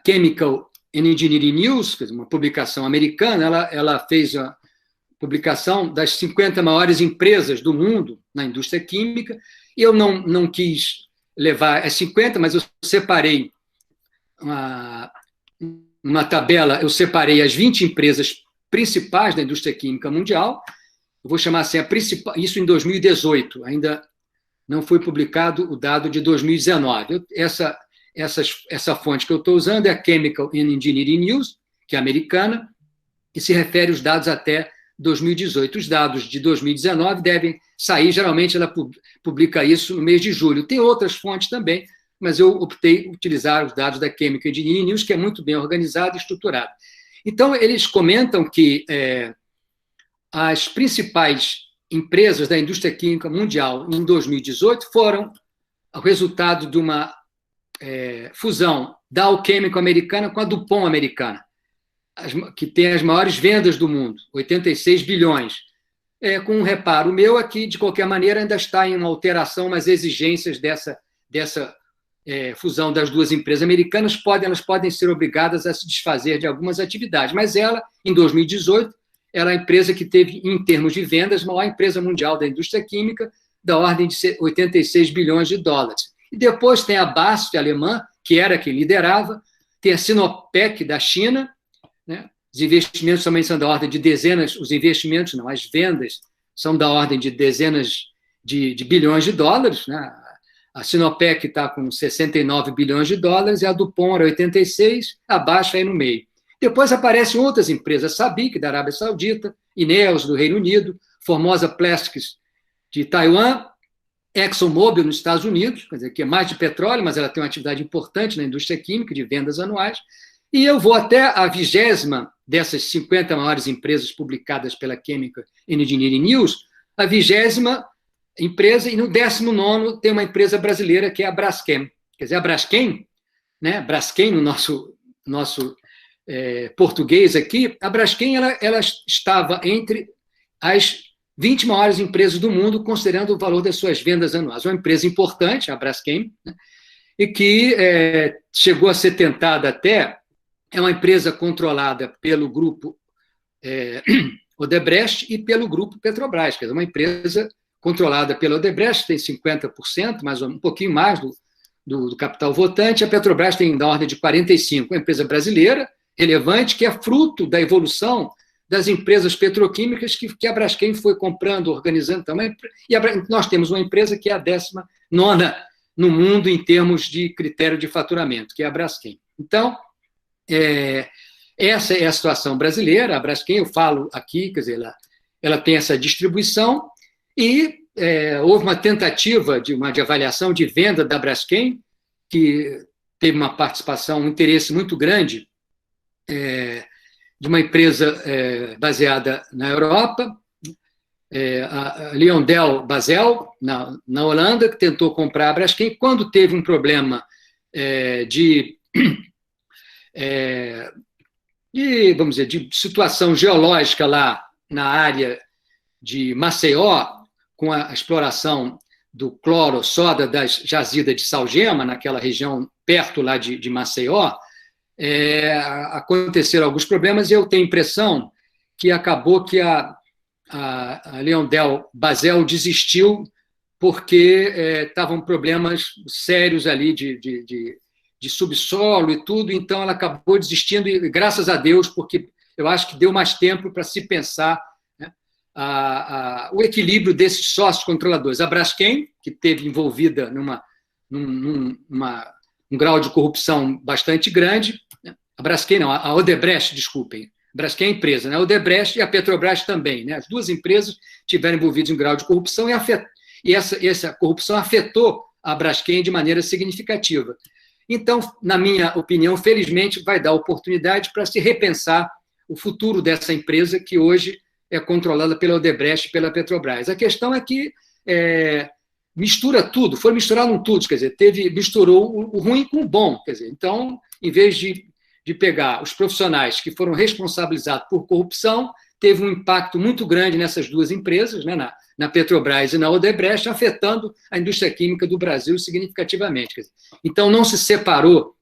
Chemical and Engineering News, uma publicação americana, ela fez a publicação das 50 maiores empresas do mundo na indústria química, e eu não quis levar as 50, mas eu separei uma tabela, eu separei as 20 empresas principais da indústria química mundial. Eu vou chamar assim, isso em 2018, ainda não foi publicado o dado de 2019. Essa fonte que eu estou usando é a Chemical and Engineering News, que é americana, e se refere aos dados até 2018. Os dados de 2019 devem sair, geralmente ela publica isso no mês de julho. Tem outras fontes também, mas eu optei por utilizar os dados da Chemical Engineering News, que é muito bem organizado e estruturado. Então, eles comentam que as principais empresas da indústria química mundial em 2018 foram o resultado de uma fusão da Dow Chemical americana com a DuPont americana, que tem as maiores vendas do mundo, 86 bilhões. Com um reparo meu aqui, de qualquer maneira, ainda está em uma alteração, mas exigências dessa fusão das duas empresas americanas elas podem ser obrigadas a se desfazer de algumas atividades, mas ela, em 2018, era a empresa que teve, em termos de vendas, a maior empresa mundial da indústria química, da ordem de 86 bilhões de dólares. E depois tem a BASF alemã, que era quem liderava, tem a Sinopec da China, né? Os investimentos também são da ordem de dezenas, os investimentos não, as vendas são da ordem de dezenas de bilhões de dólares, né? A Sinopec está com 69 bilhões de dólares, e a DuPont era 86, abaixo aí no meio. Depois aparecem outras empresas, Sabic, da Arábia Saudita, Ineos, do Reino Unido, Formosa Plastics, de Taiwan, ExxonMobil, nos Estados Unidos, quer dizer, que é mais de petróleo, mas ela tem uma atividade importante na indústria química, de vendas anuais, e eu vou até a 20ª dessas 50 maiores empresas publicadas pela Chemical and Engineering News, a 20ª empresa, e no 19º tem uma empresa brasileira, que é a Braskem. Quer dizer, a Braskem, né, Braskem no nosso português aqui, a Braskem ela estava entre as 20 maiores empresas do mundo, considerando o valor das suas vendas anuais. Uma empresa importante, a Braskem, né, e que chegou a ser tentada até, é uma empresa controlada pelo grupo Odebrecht e pelo grupo Petrobras, que é uma empresa controlada pela Odebrecht, tem 50%, mas um pouquinho mais do capital votante, a Petrobras tem da ordem de 45%, uma empresa brasileira, relevante, que é fruto da evolução das empresas petroquímicas que a Braskem foi comprando, organizando também, e nós temos uma empresa que é a 19ª no mundo em termos de critério de faturamento, que é a Braskem. Então, essa é a situação brasileira. A Braskem, eu falo aqui, quer dizer, ela tem essa distribuição e houve uma tentativa de avaliação de venda da Braskem, que teve uma participação, um interesse muito grande de uma empresa baseada na Europa, a LyondellBasell, na Holanda, que tentou comprar a Braskem. Quando teve um problema vamos dizer, de situação geológica lá na área de Maceió, com a exploração do cloro, soda das jazidas de Salgema, naquela região perto lá de Maceió, aconteceram alguns problemas, e eu tenho a impressão que acabou que a LyondellBasell desistiu porque estavam problemas sérios ali de subsolo e tudo, então ela acabou desistindo, e graças a Deus, porque eu acho que deu mais tempo para se pensar, né, o equilíbrio desses sócios controladores. A Braskem, que esteve envolvida num grau de corrupção bastante grande, né? A Braskem não, a Odebrecht, desculpem, a Braskem é a empresa, né? A Odebrecht e a Petrobras também, né? As duas empresas tiveram envolvidas em um grau de corrupção, e essa corrupção afetou a Braskem de maneira significativa. Então, na minha opinião, felizmente, vai dar oportunidade para se repensar o futuro dessa empresa, que hoje é controlada pela Odebrecht e pela Petrobras. A questão é que mistura tudo, foi misturado tudo, quer dizer, misturou o ruim com o bom, quer dizer, então, em vez de pegar os profissionais que foram responsabilizados por corrupção, teve um impacto muito grande nessas duas empresas, né, na Petrobras e na Odebrecht, afetando a indústria química do Brasil significativamente. Quer dizer, então, não se separou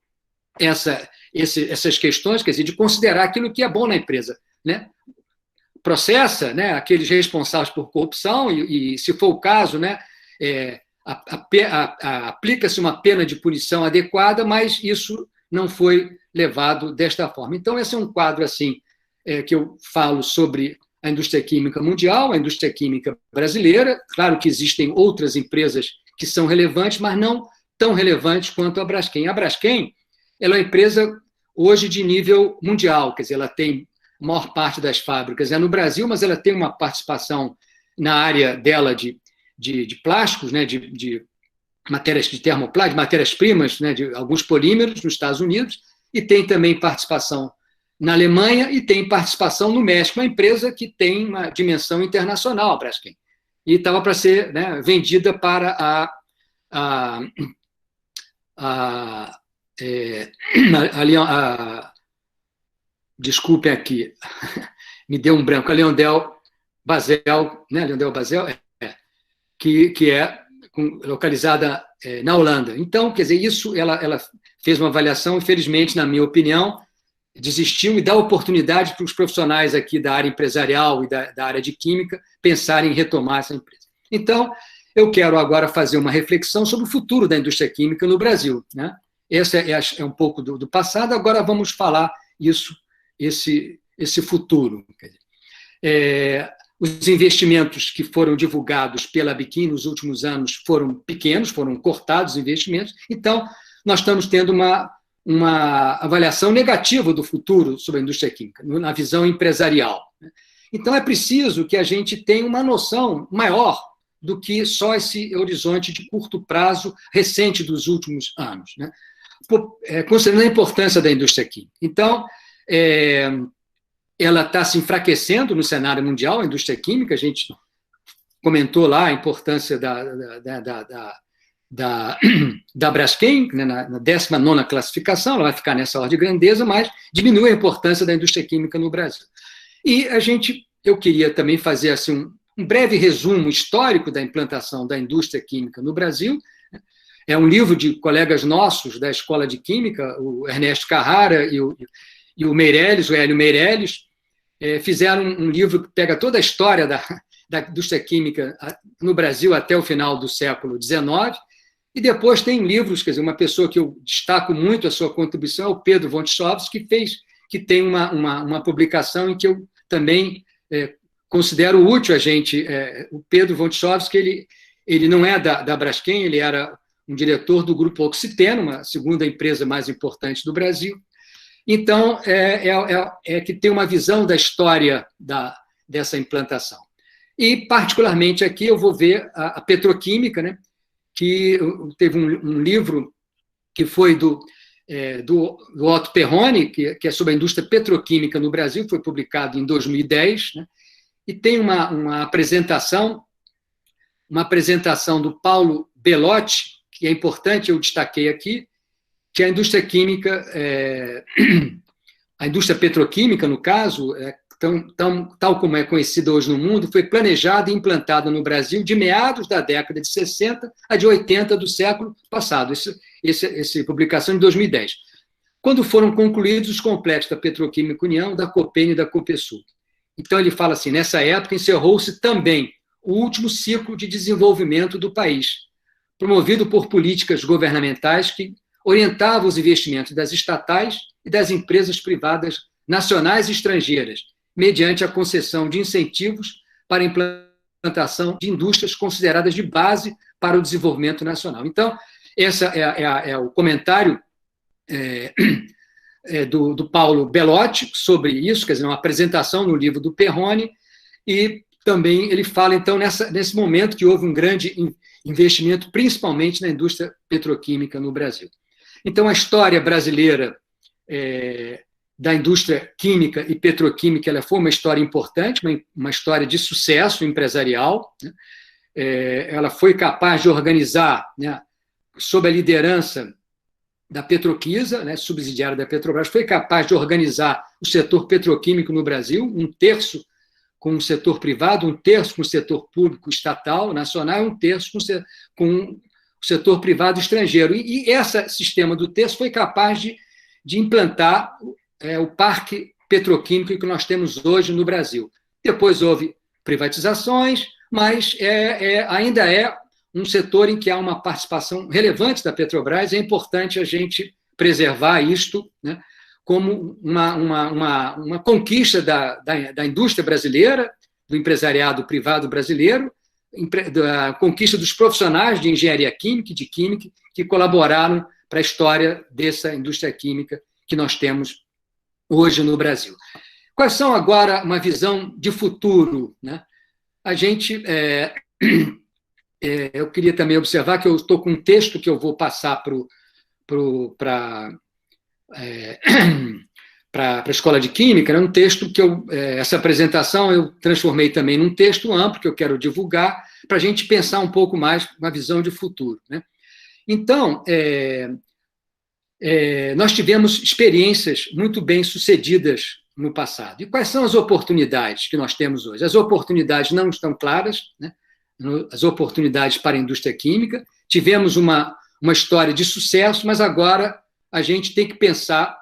essas questões, quer dizer, de considerar aquilo que é bom na empresa, né? Processa, né, aqueles responsáveis por corrupção e, se for o caso, né, aplica-se uma pena de punição adequada, mas isso não foi levado desta forma. Então, esse é um quadro assim que eu falo sobre a indústria química mundial, a indústria química brasileira. Claro que existem outras empresas que são relevantes, mas não tão relevantes quanto a Braskem. A Braskem, ela é uma empresa hoje de nível mundial, quer dizer, ela tem a maior parte das fábricas no Brasil, mas ela tem uma participação na área dela de plásticos, né, de matérias de termoplásticos, matérias-primas, né, de alguns polímeros nos Estados Unidos, e tem também participação na Alemanha e tem participação no México, uma empresa que tem uma dimensão internacional, a Braskem. E estava para ser, né, vendida para desculpem aqui, me deu um branco, a LyondellBasell, né, LyondellBasell, que é localizada na Holanda. Então, quer dizer, isso ela fez uma avaliação, infelizmente, na minha opinião, desistiu, e dá oportunidade para os profissionais aqui da área empresarial e da área de química pensarem em retomar essa empresa. Então, eu quero agora fazer uma reflexão sobre o futuro da indústria química no Brasil, né? Esse é um pouco do passado, agora vamos falar esse futuro. Os investimentos que foram divulgados pela Biquim nos últimos anos foram pequenos, foram cortados os investimentos, então nós estamos tendo uma avaliação negativa do futuro sobre a indústria química, na visão empresarial. Então, é preciso que a gente tenha uma noção maior do que só esse horizonte de curto prazo recente dos últimos anos, né? Considerando a importância da indústria química. Então, ela está se enfraquecendo no cenário mundial, a indústria química, a gente comentou lá a importância da Braskem, né, na 19ª classificação, ela vai ficar nessa ordem de grandeza, mas diminui a importância da indústria química no Brasil. E eu queria também fazer assim, um breve resumo histórico da implantação da indústria química no Brasil. É um livro de colegas nossos da Escola de Química, o Ernesto Carrara e o Meirelles, o Hélio Meirelles, fizeram um livro que pega toda a história da indústria química no Brasil até o final do século XIX, e depois tem livros, quer dizer, uma pessoa que eu destaco muito a sua contribuição é o Pedro Wontzowski, que tem uma publicação em que eu também considero útil a gente. O Pedro Wontzowski, ele não é da Braskem, ele era um diretor do Grupo Oxiteno, a segunda empresa mais importante do Brasil. Então, que tem uma visão da história dessa implantação. E, particularmente, aqui eu vou ver a petroquímica, né, que teve um livro que foi do Otto Perrone, que é sobre a indústria petroquímica no Brasil, foi publicado em 2010, né, e tem uma apresentação do Paulo Belotti, que é importante, eu destaquei aqui, que a indústria química, a indústria petroquímica, no caso, tal como é conhecida hoje no mundo, foi planejada e implantada no Brasil de meados da década de 60 a de 80 do século passado. Essa publicação de 2010. Quando foram concluídos os complexos da Petroquímica União, da Copem e da Copesul. Então, ele fala assim, nessa época encerrou-se também o último ciclo de desenvolvimento do país, promovido por políticas governamentais que orientavam os investimentos das estatais e das empresas privadas nacionais e estrangeiras, mediante a concessão de incentivos para a implantação de indústrias consideradas de base para o desenvolvimento nacional. Então, esse é o comentário do Paulo Belotti sobre isso, quer dizer, uma apresentação no livro do Perrone, e também ele fala, então, nesse momento que houve um grande investimento, principalmente na indústria petroquímica no Brasil. Então, a história brasileira da indústria química e petroquímica, ela foi uma história importante, uma história de sucesso empresarial, né? Ela foi capaz de organizar, né, sob a liderança da Petroquisa, né, subsidiária da Petrobras, foi capaz de organizar o setor petroquímico no Brasil, 1/3 com o setor privado, 1/3 com o setor público estatal, nacional, e 1/3 com o setor privado estrangeiro. E esse sistema do 1/3 foi capaz de implantar o parque petroquímico que nós temos hoje no Brasil. Depois houve privatizações, mas ainda é um setor em que há uma participação relevante da Petrobras. É importante a gente preservar isto, né, como uma conquista da indústria brasileira, do empresariado privado brasileiro, da conquista dos profissionais de engenharia química e de química que colaboraram para a história dessa indústria química que nós temos hoje no Brasil. Quais são agora uma visão de futuro, né? A gente, eu queria também observar que eu estou com um texto que eu vou passar para a Escola de Química, né? Um texto que essa apresentação eu transformei também num texto amplo que eu quero divulgar para a gente pensar um pouco mais uma visão de futuro, né? Então, nós tivemos experiências muito bem sucedidas no passado. E quais são as oportunidades que nós temos hoje? As oportunidades não estão claras, né? As oportunidades para a indústria química. Tivemos uma história de sucesso, mas agora a gente tem que pensar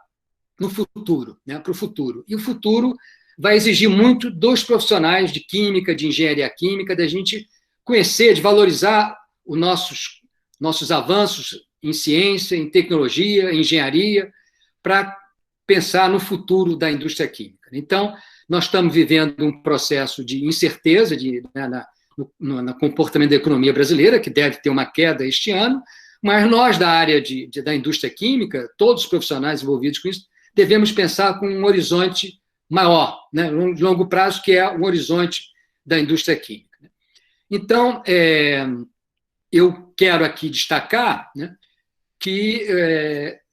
no futuro, né? Para o futuro. E o futuro vai exigir muito dos profissionais de química, de engenharia química, da gente conhecer, de valorizar os nossos avanços em ciência, em tecnologia, em engenharia, para pensar no futuro da indústria química. Então, nós estamos vivendo um processo de incerteza no comportamento da economia brasileira, que deve ter uma queda este ano, mas nós, da área da indústria química, todos os profissionais envolvidos com isso, devemos pensar com um horizonte maior, né, de longo prazo, que é o horizonte da indústria química. Então, eu quero aqui destacar, né, que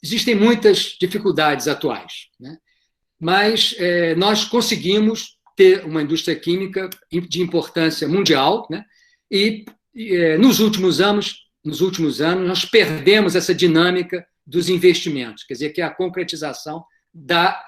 existem muitas dificuldades atuais, né, mas nós conseguimos ter uma indústria química de importância mundial, né, e nos últimos anos nos últimos anos, nós perdemos essa dinâmica dos investimentos, quer dizer, que é a concretização da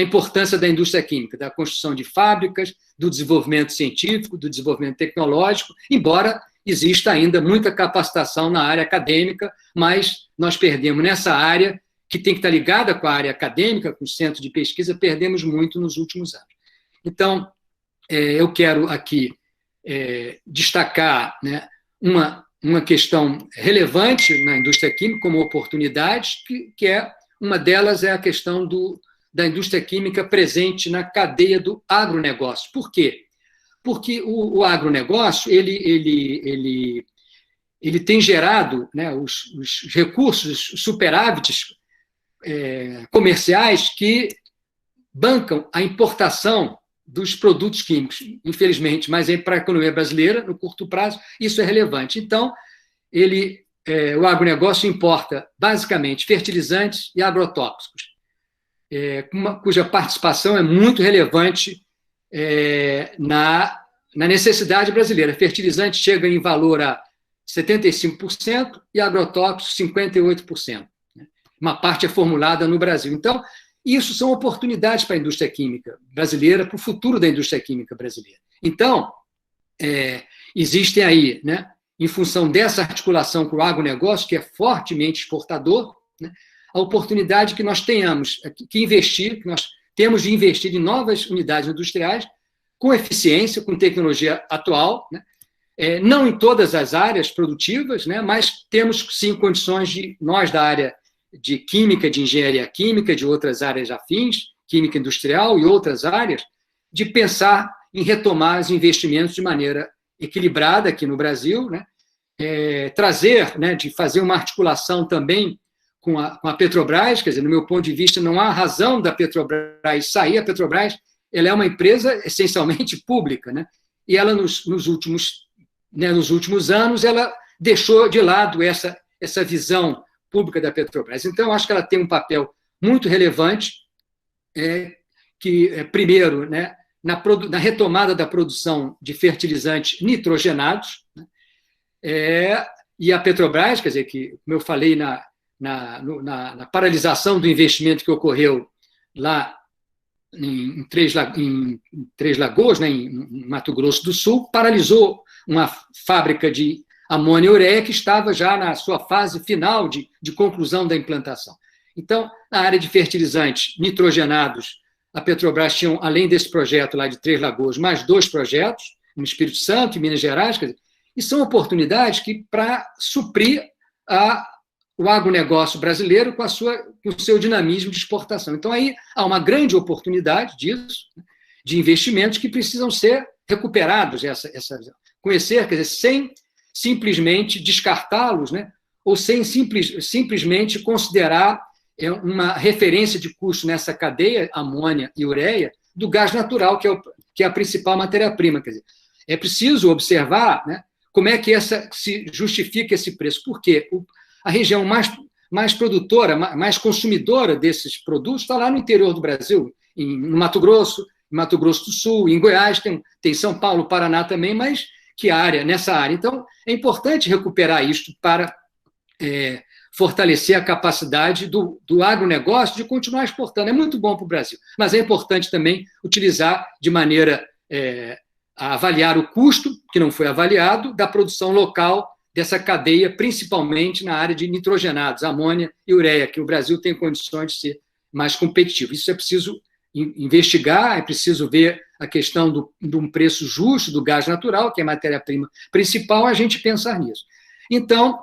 importância da indústria química, da construção de fábricas, do desenvolvimento científico, do desenvolvimento tecnológico, embora exista ainda muita capacitação na área acadêmica, mas nós perdemos nessa área, que tem que estar ligada com a área acadêmica, com o centro de pesquisa, perdemos muito nos últimos anos. Então, eu quero aqui destacar, né, uma questão relevante na indústria química como oportunidade, que uma delas é a questão da indústria química presente na cadeia do agronegócio. Por quê? Porque o agronegócio ele tem gerado, né, os recursos, os superávites comerciais que bancam a importação dos produtos químicos, infelizmente, mas para a economia brasileira, no curto prazo, isso é relevante. Então, o agronegócio importa, basicamente, fertilizantes e agrotóxicos, cuja participação é muito relevante na necessidade brasileira. Fertilizante chega em valor a 75% e agrotóxicos 58%. Uma parte é formulada no Brasil. Então, isso são oportunidades para a indústria química brasileira, para o futuro da indústria química brasileira. Então, existem aí, né, em função dessa articulação com o agronegócio, que é fortemente exportador, né, a oportunidade que nós tenhamos que investir, que nós temos de investir em novas unidades industriais, com eficiência, com tecnologia atual, né, não em todas as áreas produtivas, né, mas temos, sim, condições de, nós da área de química, de engenharia química, de outras áreas afins, química industrial e outras áreas, de pensar em retomar os investimentos de maneira equilibrada aqui no Brasil, né, trazer, né, de fazer uma articulação também com a Petrobras, quer dizer, no meu ponto de vista, não há razão da Petrobras sair. A Petrobras, ela é uma empresa essencialmente pública, né, e ela, nos últimos anos, ela deixou de lado essa visão pública da Petrobras. Então, acho que ela tem um papel muito relevante, primeiro, né, na retomada da produção de fertilizantes nitrogenados, né, e a Petrobras, quer dizer, que, como eu falei, na paralisação do investimento que ocorreu lá em Três Lagoas, né, em Mato Grosso do Sul, paralisou uma fábrica de amônia e ureia que estava já na sua fase final de conclusão da implantação. Então, na área de fertilizantes nitrogenados, a Petrobras tinha, além desse projeto lá de Três Lagoas, mais 2 projetos, no Espírito Santo e Minas Gerais, quer dizer, e são oportunidades que, para suprir o agronegócio brasileiro com o seu dinamismo de exportação. Então, aí há uma grande oportunidade disso, de investimentos que precisam ser recuperados, conhecer, quer dizer, sem simplesmente descartá-los, né, ou sem simplesmente considerar uma referência de custo nessa cadeia, amônia e ureia, do gás natural, que é a principal matéria-prima. Quer dizer, é preciso observar, né, como é que se justifica esse preço. Por quê? A região mais produtora, mais consumidora desses produtos está lá no interior do Brasil, no Mato Grosso do Sul, em Goiás, tem São Paulo, Paraná também, mas nessa área. Então, é importante recuperar isto para fortalecer a capacidade do agronegócio de continuar exportando. É muito bom para o Brasil, mas é importante também utilizar de maneira a avaliar o custo, que não foi avaliado, da produção local dessa cadeia, principalmente na área de nitrogenados, amônia e ureia, que o Brasil tem condições de ser mais competitivo. Isso é preciso investigar, é preciso ver a questão de um preço justo do gás natural, que é a matéria-prima principal, a gente pensar nisso. Então,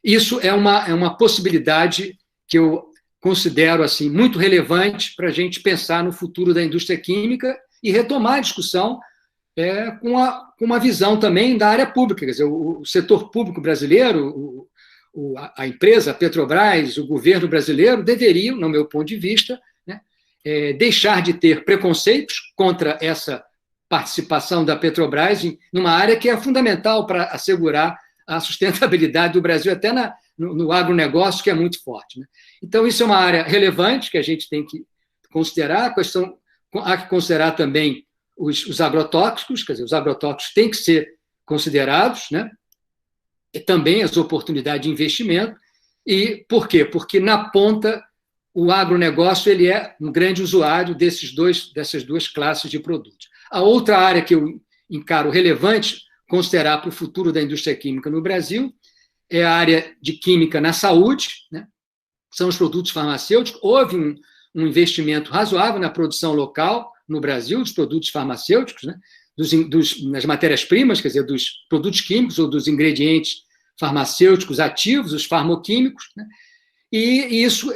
isso é uma possibilidade que eu considero assim, muito relevante para a gente pensar no futuro da indústria química e retomar a discussão com uma visão também da área pública. Quer dizer, o setor público brasileiro, a empresa, a Petrobras, o governo brasileiro deveriam, no meu ponto de vista, né, deixar de ter preconceitos contra essa participação da Petrobras numa área que é fundamental para assegurar a sustentabilidade do Brasil, até no agronegócio, que é muito forte, né? Então, isso é uma área relevante que a gente tem que considerar. Há que considerar também os agrotóxicos, quer dizer, os agrotóxicos têm que ser considerados, né? E também as oportunidades de investimento. E por quê? Porque, na ponta, o agronegócio ele é um grande usuário dessas duas classes de produtos. A outra área que eu encaro relevante, considerar para o futuro da indústria química no Brasil, é a área de química na saúde, né? São os produtos farmacêuticos. Houve um investimento razoável na produção local no Brasil, dos produtos farmacêuticos, né? Das matérias-primas, quer dizer, dos produtos químicos ou dos ingredientes farmacêuticos ativos, os farmoquímicos, né? E isso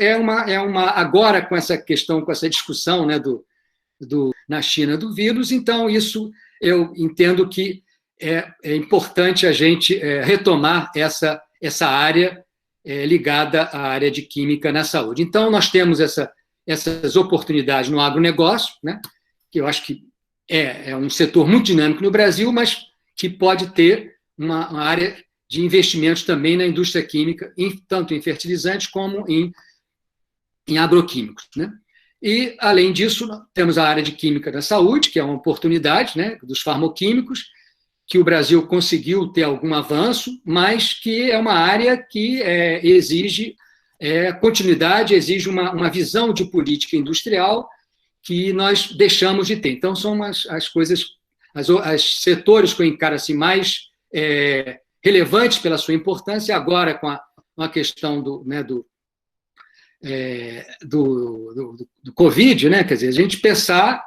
agora com essa questão, com essa discussão, né, na China do vírus, então isso eu entendo que é importante a gente retomar essa área ligada à área de química na saúde. Então, nós temos essas oportunidades no agronegócio, né, que eu acho que é um setor muito dinâmico no Brasil, mas que pode ter uma área de investimentos também na indústria química, tanto em fertilizantes como em agroquímicos, né? E, além disso, temos a área de química da saúde, que é uma oportunidade, né, dos farmoquímicos, que o Brasil conseguiu ter algum avanço, mas que é uma área que exige continuidade, exige uma visão de política industrial que nós deixamos de ter. Então, são as coisas, os setores que eu encaro assim, mais relevantes pela sua importância, agora com a questão do Covid, né? Quer dizer, a gente pensar,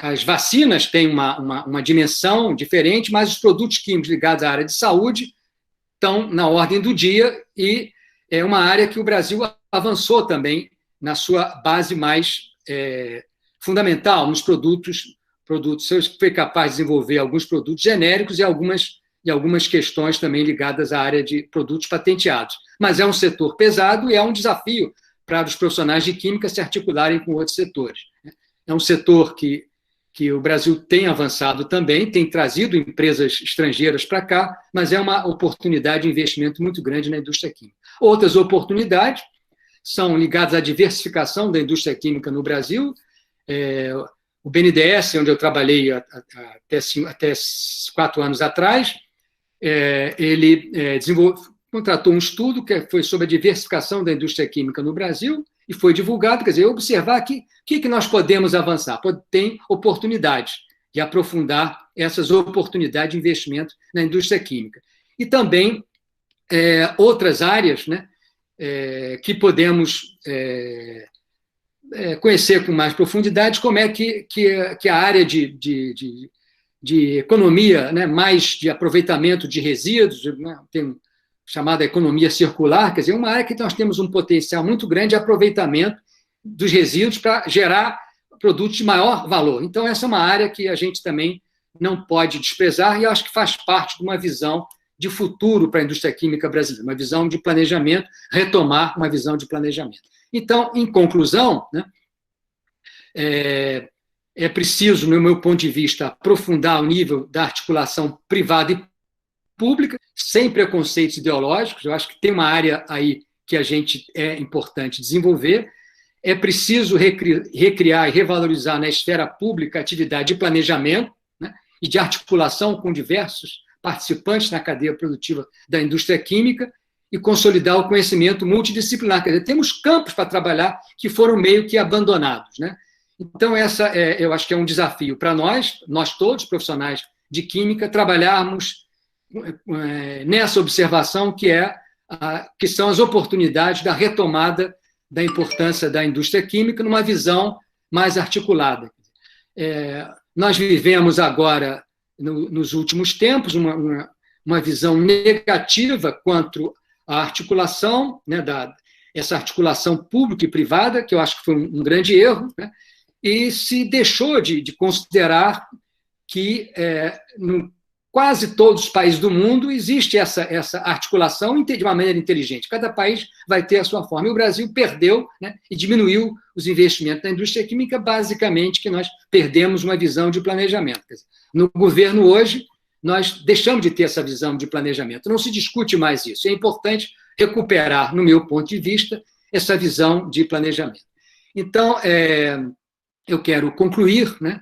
as vacinas têm uma dimensão diferente, mas os produtos químicos ligados à área de saúde estão na ordem do dia e é uma área que o Brasil avançou também na sua base mais fundamental, nos produtos. Você foi capaz de desenvolver alguns produtos genéricos e algumas questões também ligadas à área de produtos patenteados. Mas é um setor pesado e é um desafio para os profissionais de química se articularem com outros setores. É um setor que o Brasil tem avançado também, tem trazido empresas estrangeiras para cá, mas é uma oportunidade de investimento muito grande na indústria química. Outras oportunidades são ligadas à diversificação da indústria química no Brasil. O BNDES, onde eu trabalhei até 4 anos atrás, ele contratou um estudo que foi sobre a diversificação da indústria química no Brasil e foi divulgado, quer dizer, observar o que nós podemos avançar. Tem oportunidades de aprofundar essas oportunidades de investimento na indústria química. E também outras áreas, né, que podemos conhecer com mais profundidade, como é que a área de economia, né, mais de aproveitamento de resíduos, né, tem chamada economia circular, quer dizer, uma área que nós temos um potencial muito grande de aproveitamento dos resíduos para gerar produtos de maior valor. Então, essa é uma área que a gente também não pode desprezar e eu acho que faz parte de uma visão de futuro para a indústria química brasileira, uma visão de planejamento, retomar uma visão de planejamento. Então, em conclusão, né, é preciso, no meu ponto de vista, aprofundar o nível da articulação privada e pública, sem preconceitos ideológicos. Eu acho que tem uma área aí que é importante desenvolver. É preciso recriar e revalorizar na esfera pública a atividade de planejamento, né, e de articulação com diversos participantes na cadeia produtiva da indústria química e consolidar o conhecimento multidisciplinar. Quer dizer, temos campos para trabalhar que foram meio que abandonados, né? Então, eu acho que é um desafio para nós todos, profissionais de química, trabalharmos nessa observação que são as oportunidades da retomada da importância da indústria química numa visão mais articulada. Nós vivemos agora, nos últimos tempos, uma visão negativa quanto à articulação, né, essa articulação pública e privada, que eu acho que foi um grande erro, né, e se deixou de considerar que quase todos os países do mundo existe essa articulação de uma maneira inteligente. Cada país vai ter a sua forma. E o Brasil perdeu, né, e diminuiu os investimentos na indústria química, basicamente que nós perdemos uma visão de planejamento. Quer dizer, no governo hoje, nós deixamos de ter essa visão de planejamento. Não se discute mais isso. É importante recuperar, no meu ponto de vista, essa visão de planejamento. Então, eu quero concluir, né,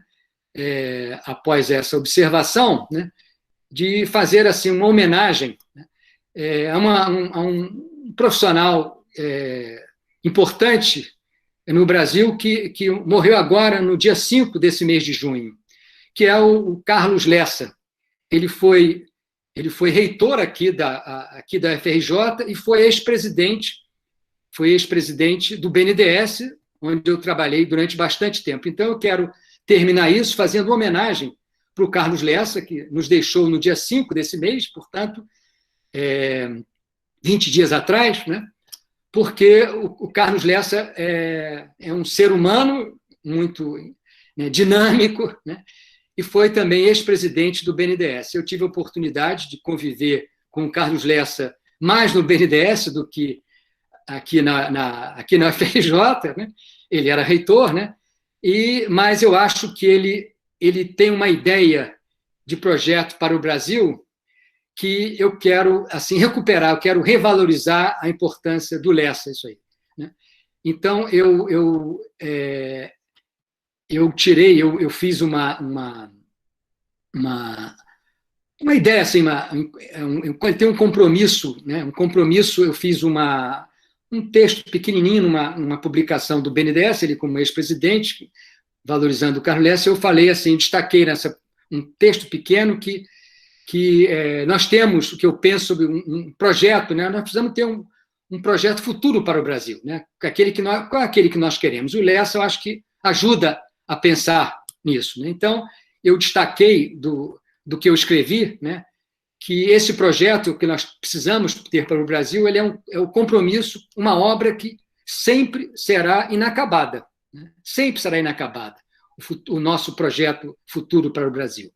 após essa observação, né, de fazer assim uma homenagem, né, a um profissional importante no Brasil que morreu agora no dia 5 desse mês de junho, que é o Carlos Lessa. Ele foi reitor aqui da FRJ e foi ex-presidente do BNDES, onde eu trabalhei durante bastante tempo. Então, eu quero terminar isso fazendo uma homenagem para o Carlos Lessa, que nos deixou no dia 5 desse mês, portanto, 20 dias atrás, né? Porque o Carlos Lessa é um ser humano muito, né, dinâmico, né? E foi também ex-presidente do BNDES. Eu tive a oportunidade de conviver com o Carlos Lessa mais no BNDES do que aqui na FRJ, né? Ele era reitor, né? Mas eu acho que ele tem uma ideia de projeto para o Brasil que eu quero assim recuperar, eu quero revalorizar a importância do Lessa, isso aí, né? Então, eu fiz uma ideia, assim, tem um compromisso, né? Eu fiz um texto pequenininho numa publicação do BNDES, ele como ex-presidente, valorizando o Carlos Lessa, eu falei assim, destaquei um texto pequeno que nós temos, o que eu penso sobre um projeto, né? Nós precisamos ter um projeto futuro para o Brasil, né? Qual é aquele que nós queremos? O Lessa, eu acho que ajuda a pensar nisso, né? Então, eu destaquei do que eu escrevi, né, que esse projeto que nós precisamos ter para o Brasil, ele é o compromisso, uma obra que sempre será inacabada, né? Sempre será inacabada, o nosso projeto futuro para o Brasil.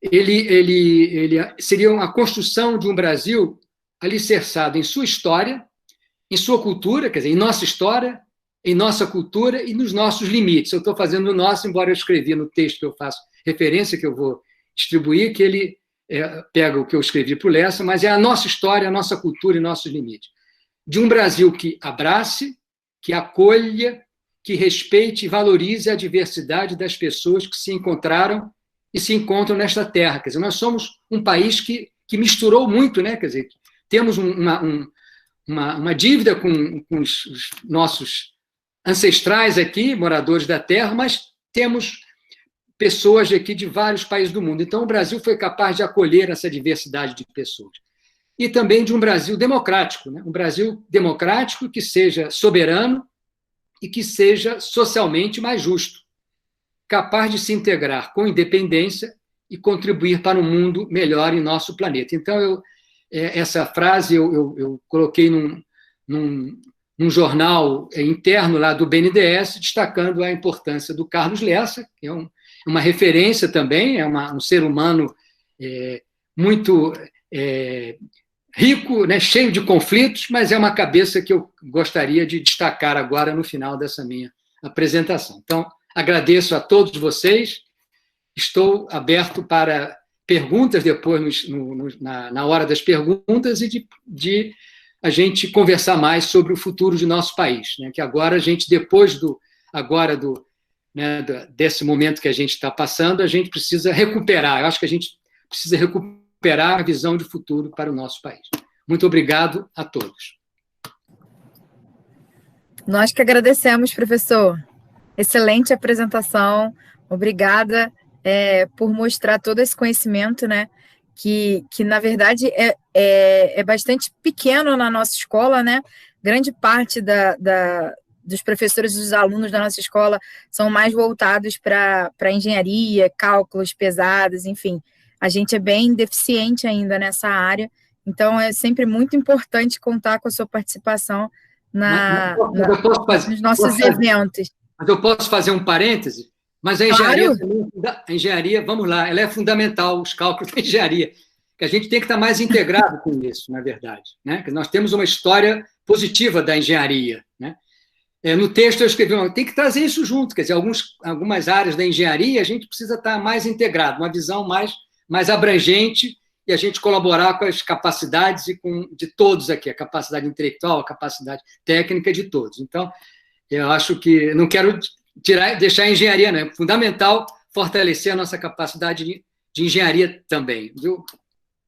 Ele seria uma construção de um Brasil alicerçado em sua história, em sua cultura, quer dizer, em nossa história, em nossa cultura e nos nossos limites. Eu estou fazendo o nosso, embora eu escrevi no texto que eu faço referência, que eu vou distribuir, que ele pega o que eu escrevi para o Lessa, mas é a nossa história, a nossa cultura e nossos limites. De um Brasil que abrace, que acolha, que respeite e valorize a diversidade das pessoas que se encontraram e se encontram nesta terra. Quer dizer, nós somos um país que misturou muito, né? Quer dizer, temos uma dívida com os nossos ancestrais aqui, moradores da terra, mas temos pessoas aqui de vários países do mundo. Então, o Brasil foi capaz de acolher essa diversidade de pessoas. E também de um Brasil democrático, né? Um Brasil democrático que seja soberano e que seja socialmente mais justo, capaz de se integrar com independência e contribuir para um mundo melhor em nosso planeta. Então, essa frase eu coloquei num jornal interno lá do BNDES, destacando a importância do Carlos Lessa, que é uma referência também, é um ser humano muito rico, né, cheio de conflitos, mas é uma cabeça que eu gostaria de destacar agora no final dessa minha apresentação. Então, agradeço a todos vocês, estou aberto para perguntas depois, na hora das perguntas, e de a gente conversar mais sobre o futuro de nosso país, né? Que agora a gente, depois desse momento que a gente está passando, a gente precisa recuperar. Eu acho que a gente precisa recuperar a visão de futuro para o nosso país. Muito obrigado a todos. Nós que agradecemos, professor. Excelente apresentação. Obrigada por mostrar todo esse conhecimento, né? Que na verdade é bastante pequeno na nossa escola, né? Grande parte dos professores e dos alunos da nossa escola são mais voltados para engenharia, cálculos pesados, enfim. A gente é bem deficiente ainda nessa área, então é sempre muito importante contar com a sua participação nos nossos eventos. Mas eu posso fazer um parêntese? Mas a engenharia, vamos lá, ela é fundamental, os cálculos da engenharia, que a gente tem que estar mais integrado com isso, na verdade, né? Que nós temos uma história positiva da engenharia, né? No texto eu escrevi, tem que trazer isso junto, quer dizer, algumas áreas da engenharia a gente precisa estar mais integrado, uma visão mais abrangente, e a gente colaborar com as capacidades de todos aqui, a capacidade intelectual, a capacidade técnica de todos. Então, eu acho que não quero deixar a engenharia, não. É fundamental fortalecer a nossa capacidade de engenharia também, viu?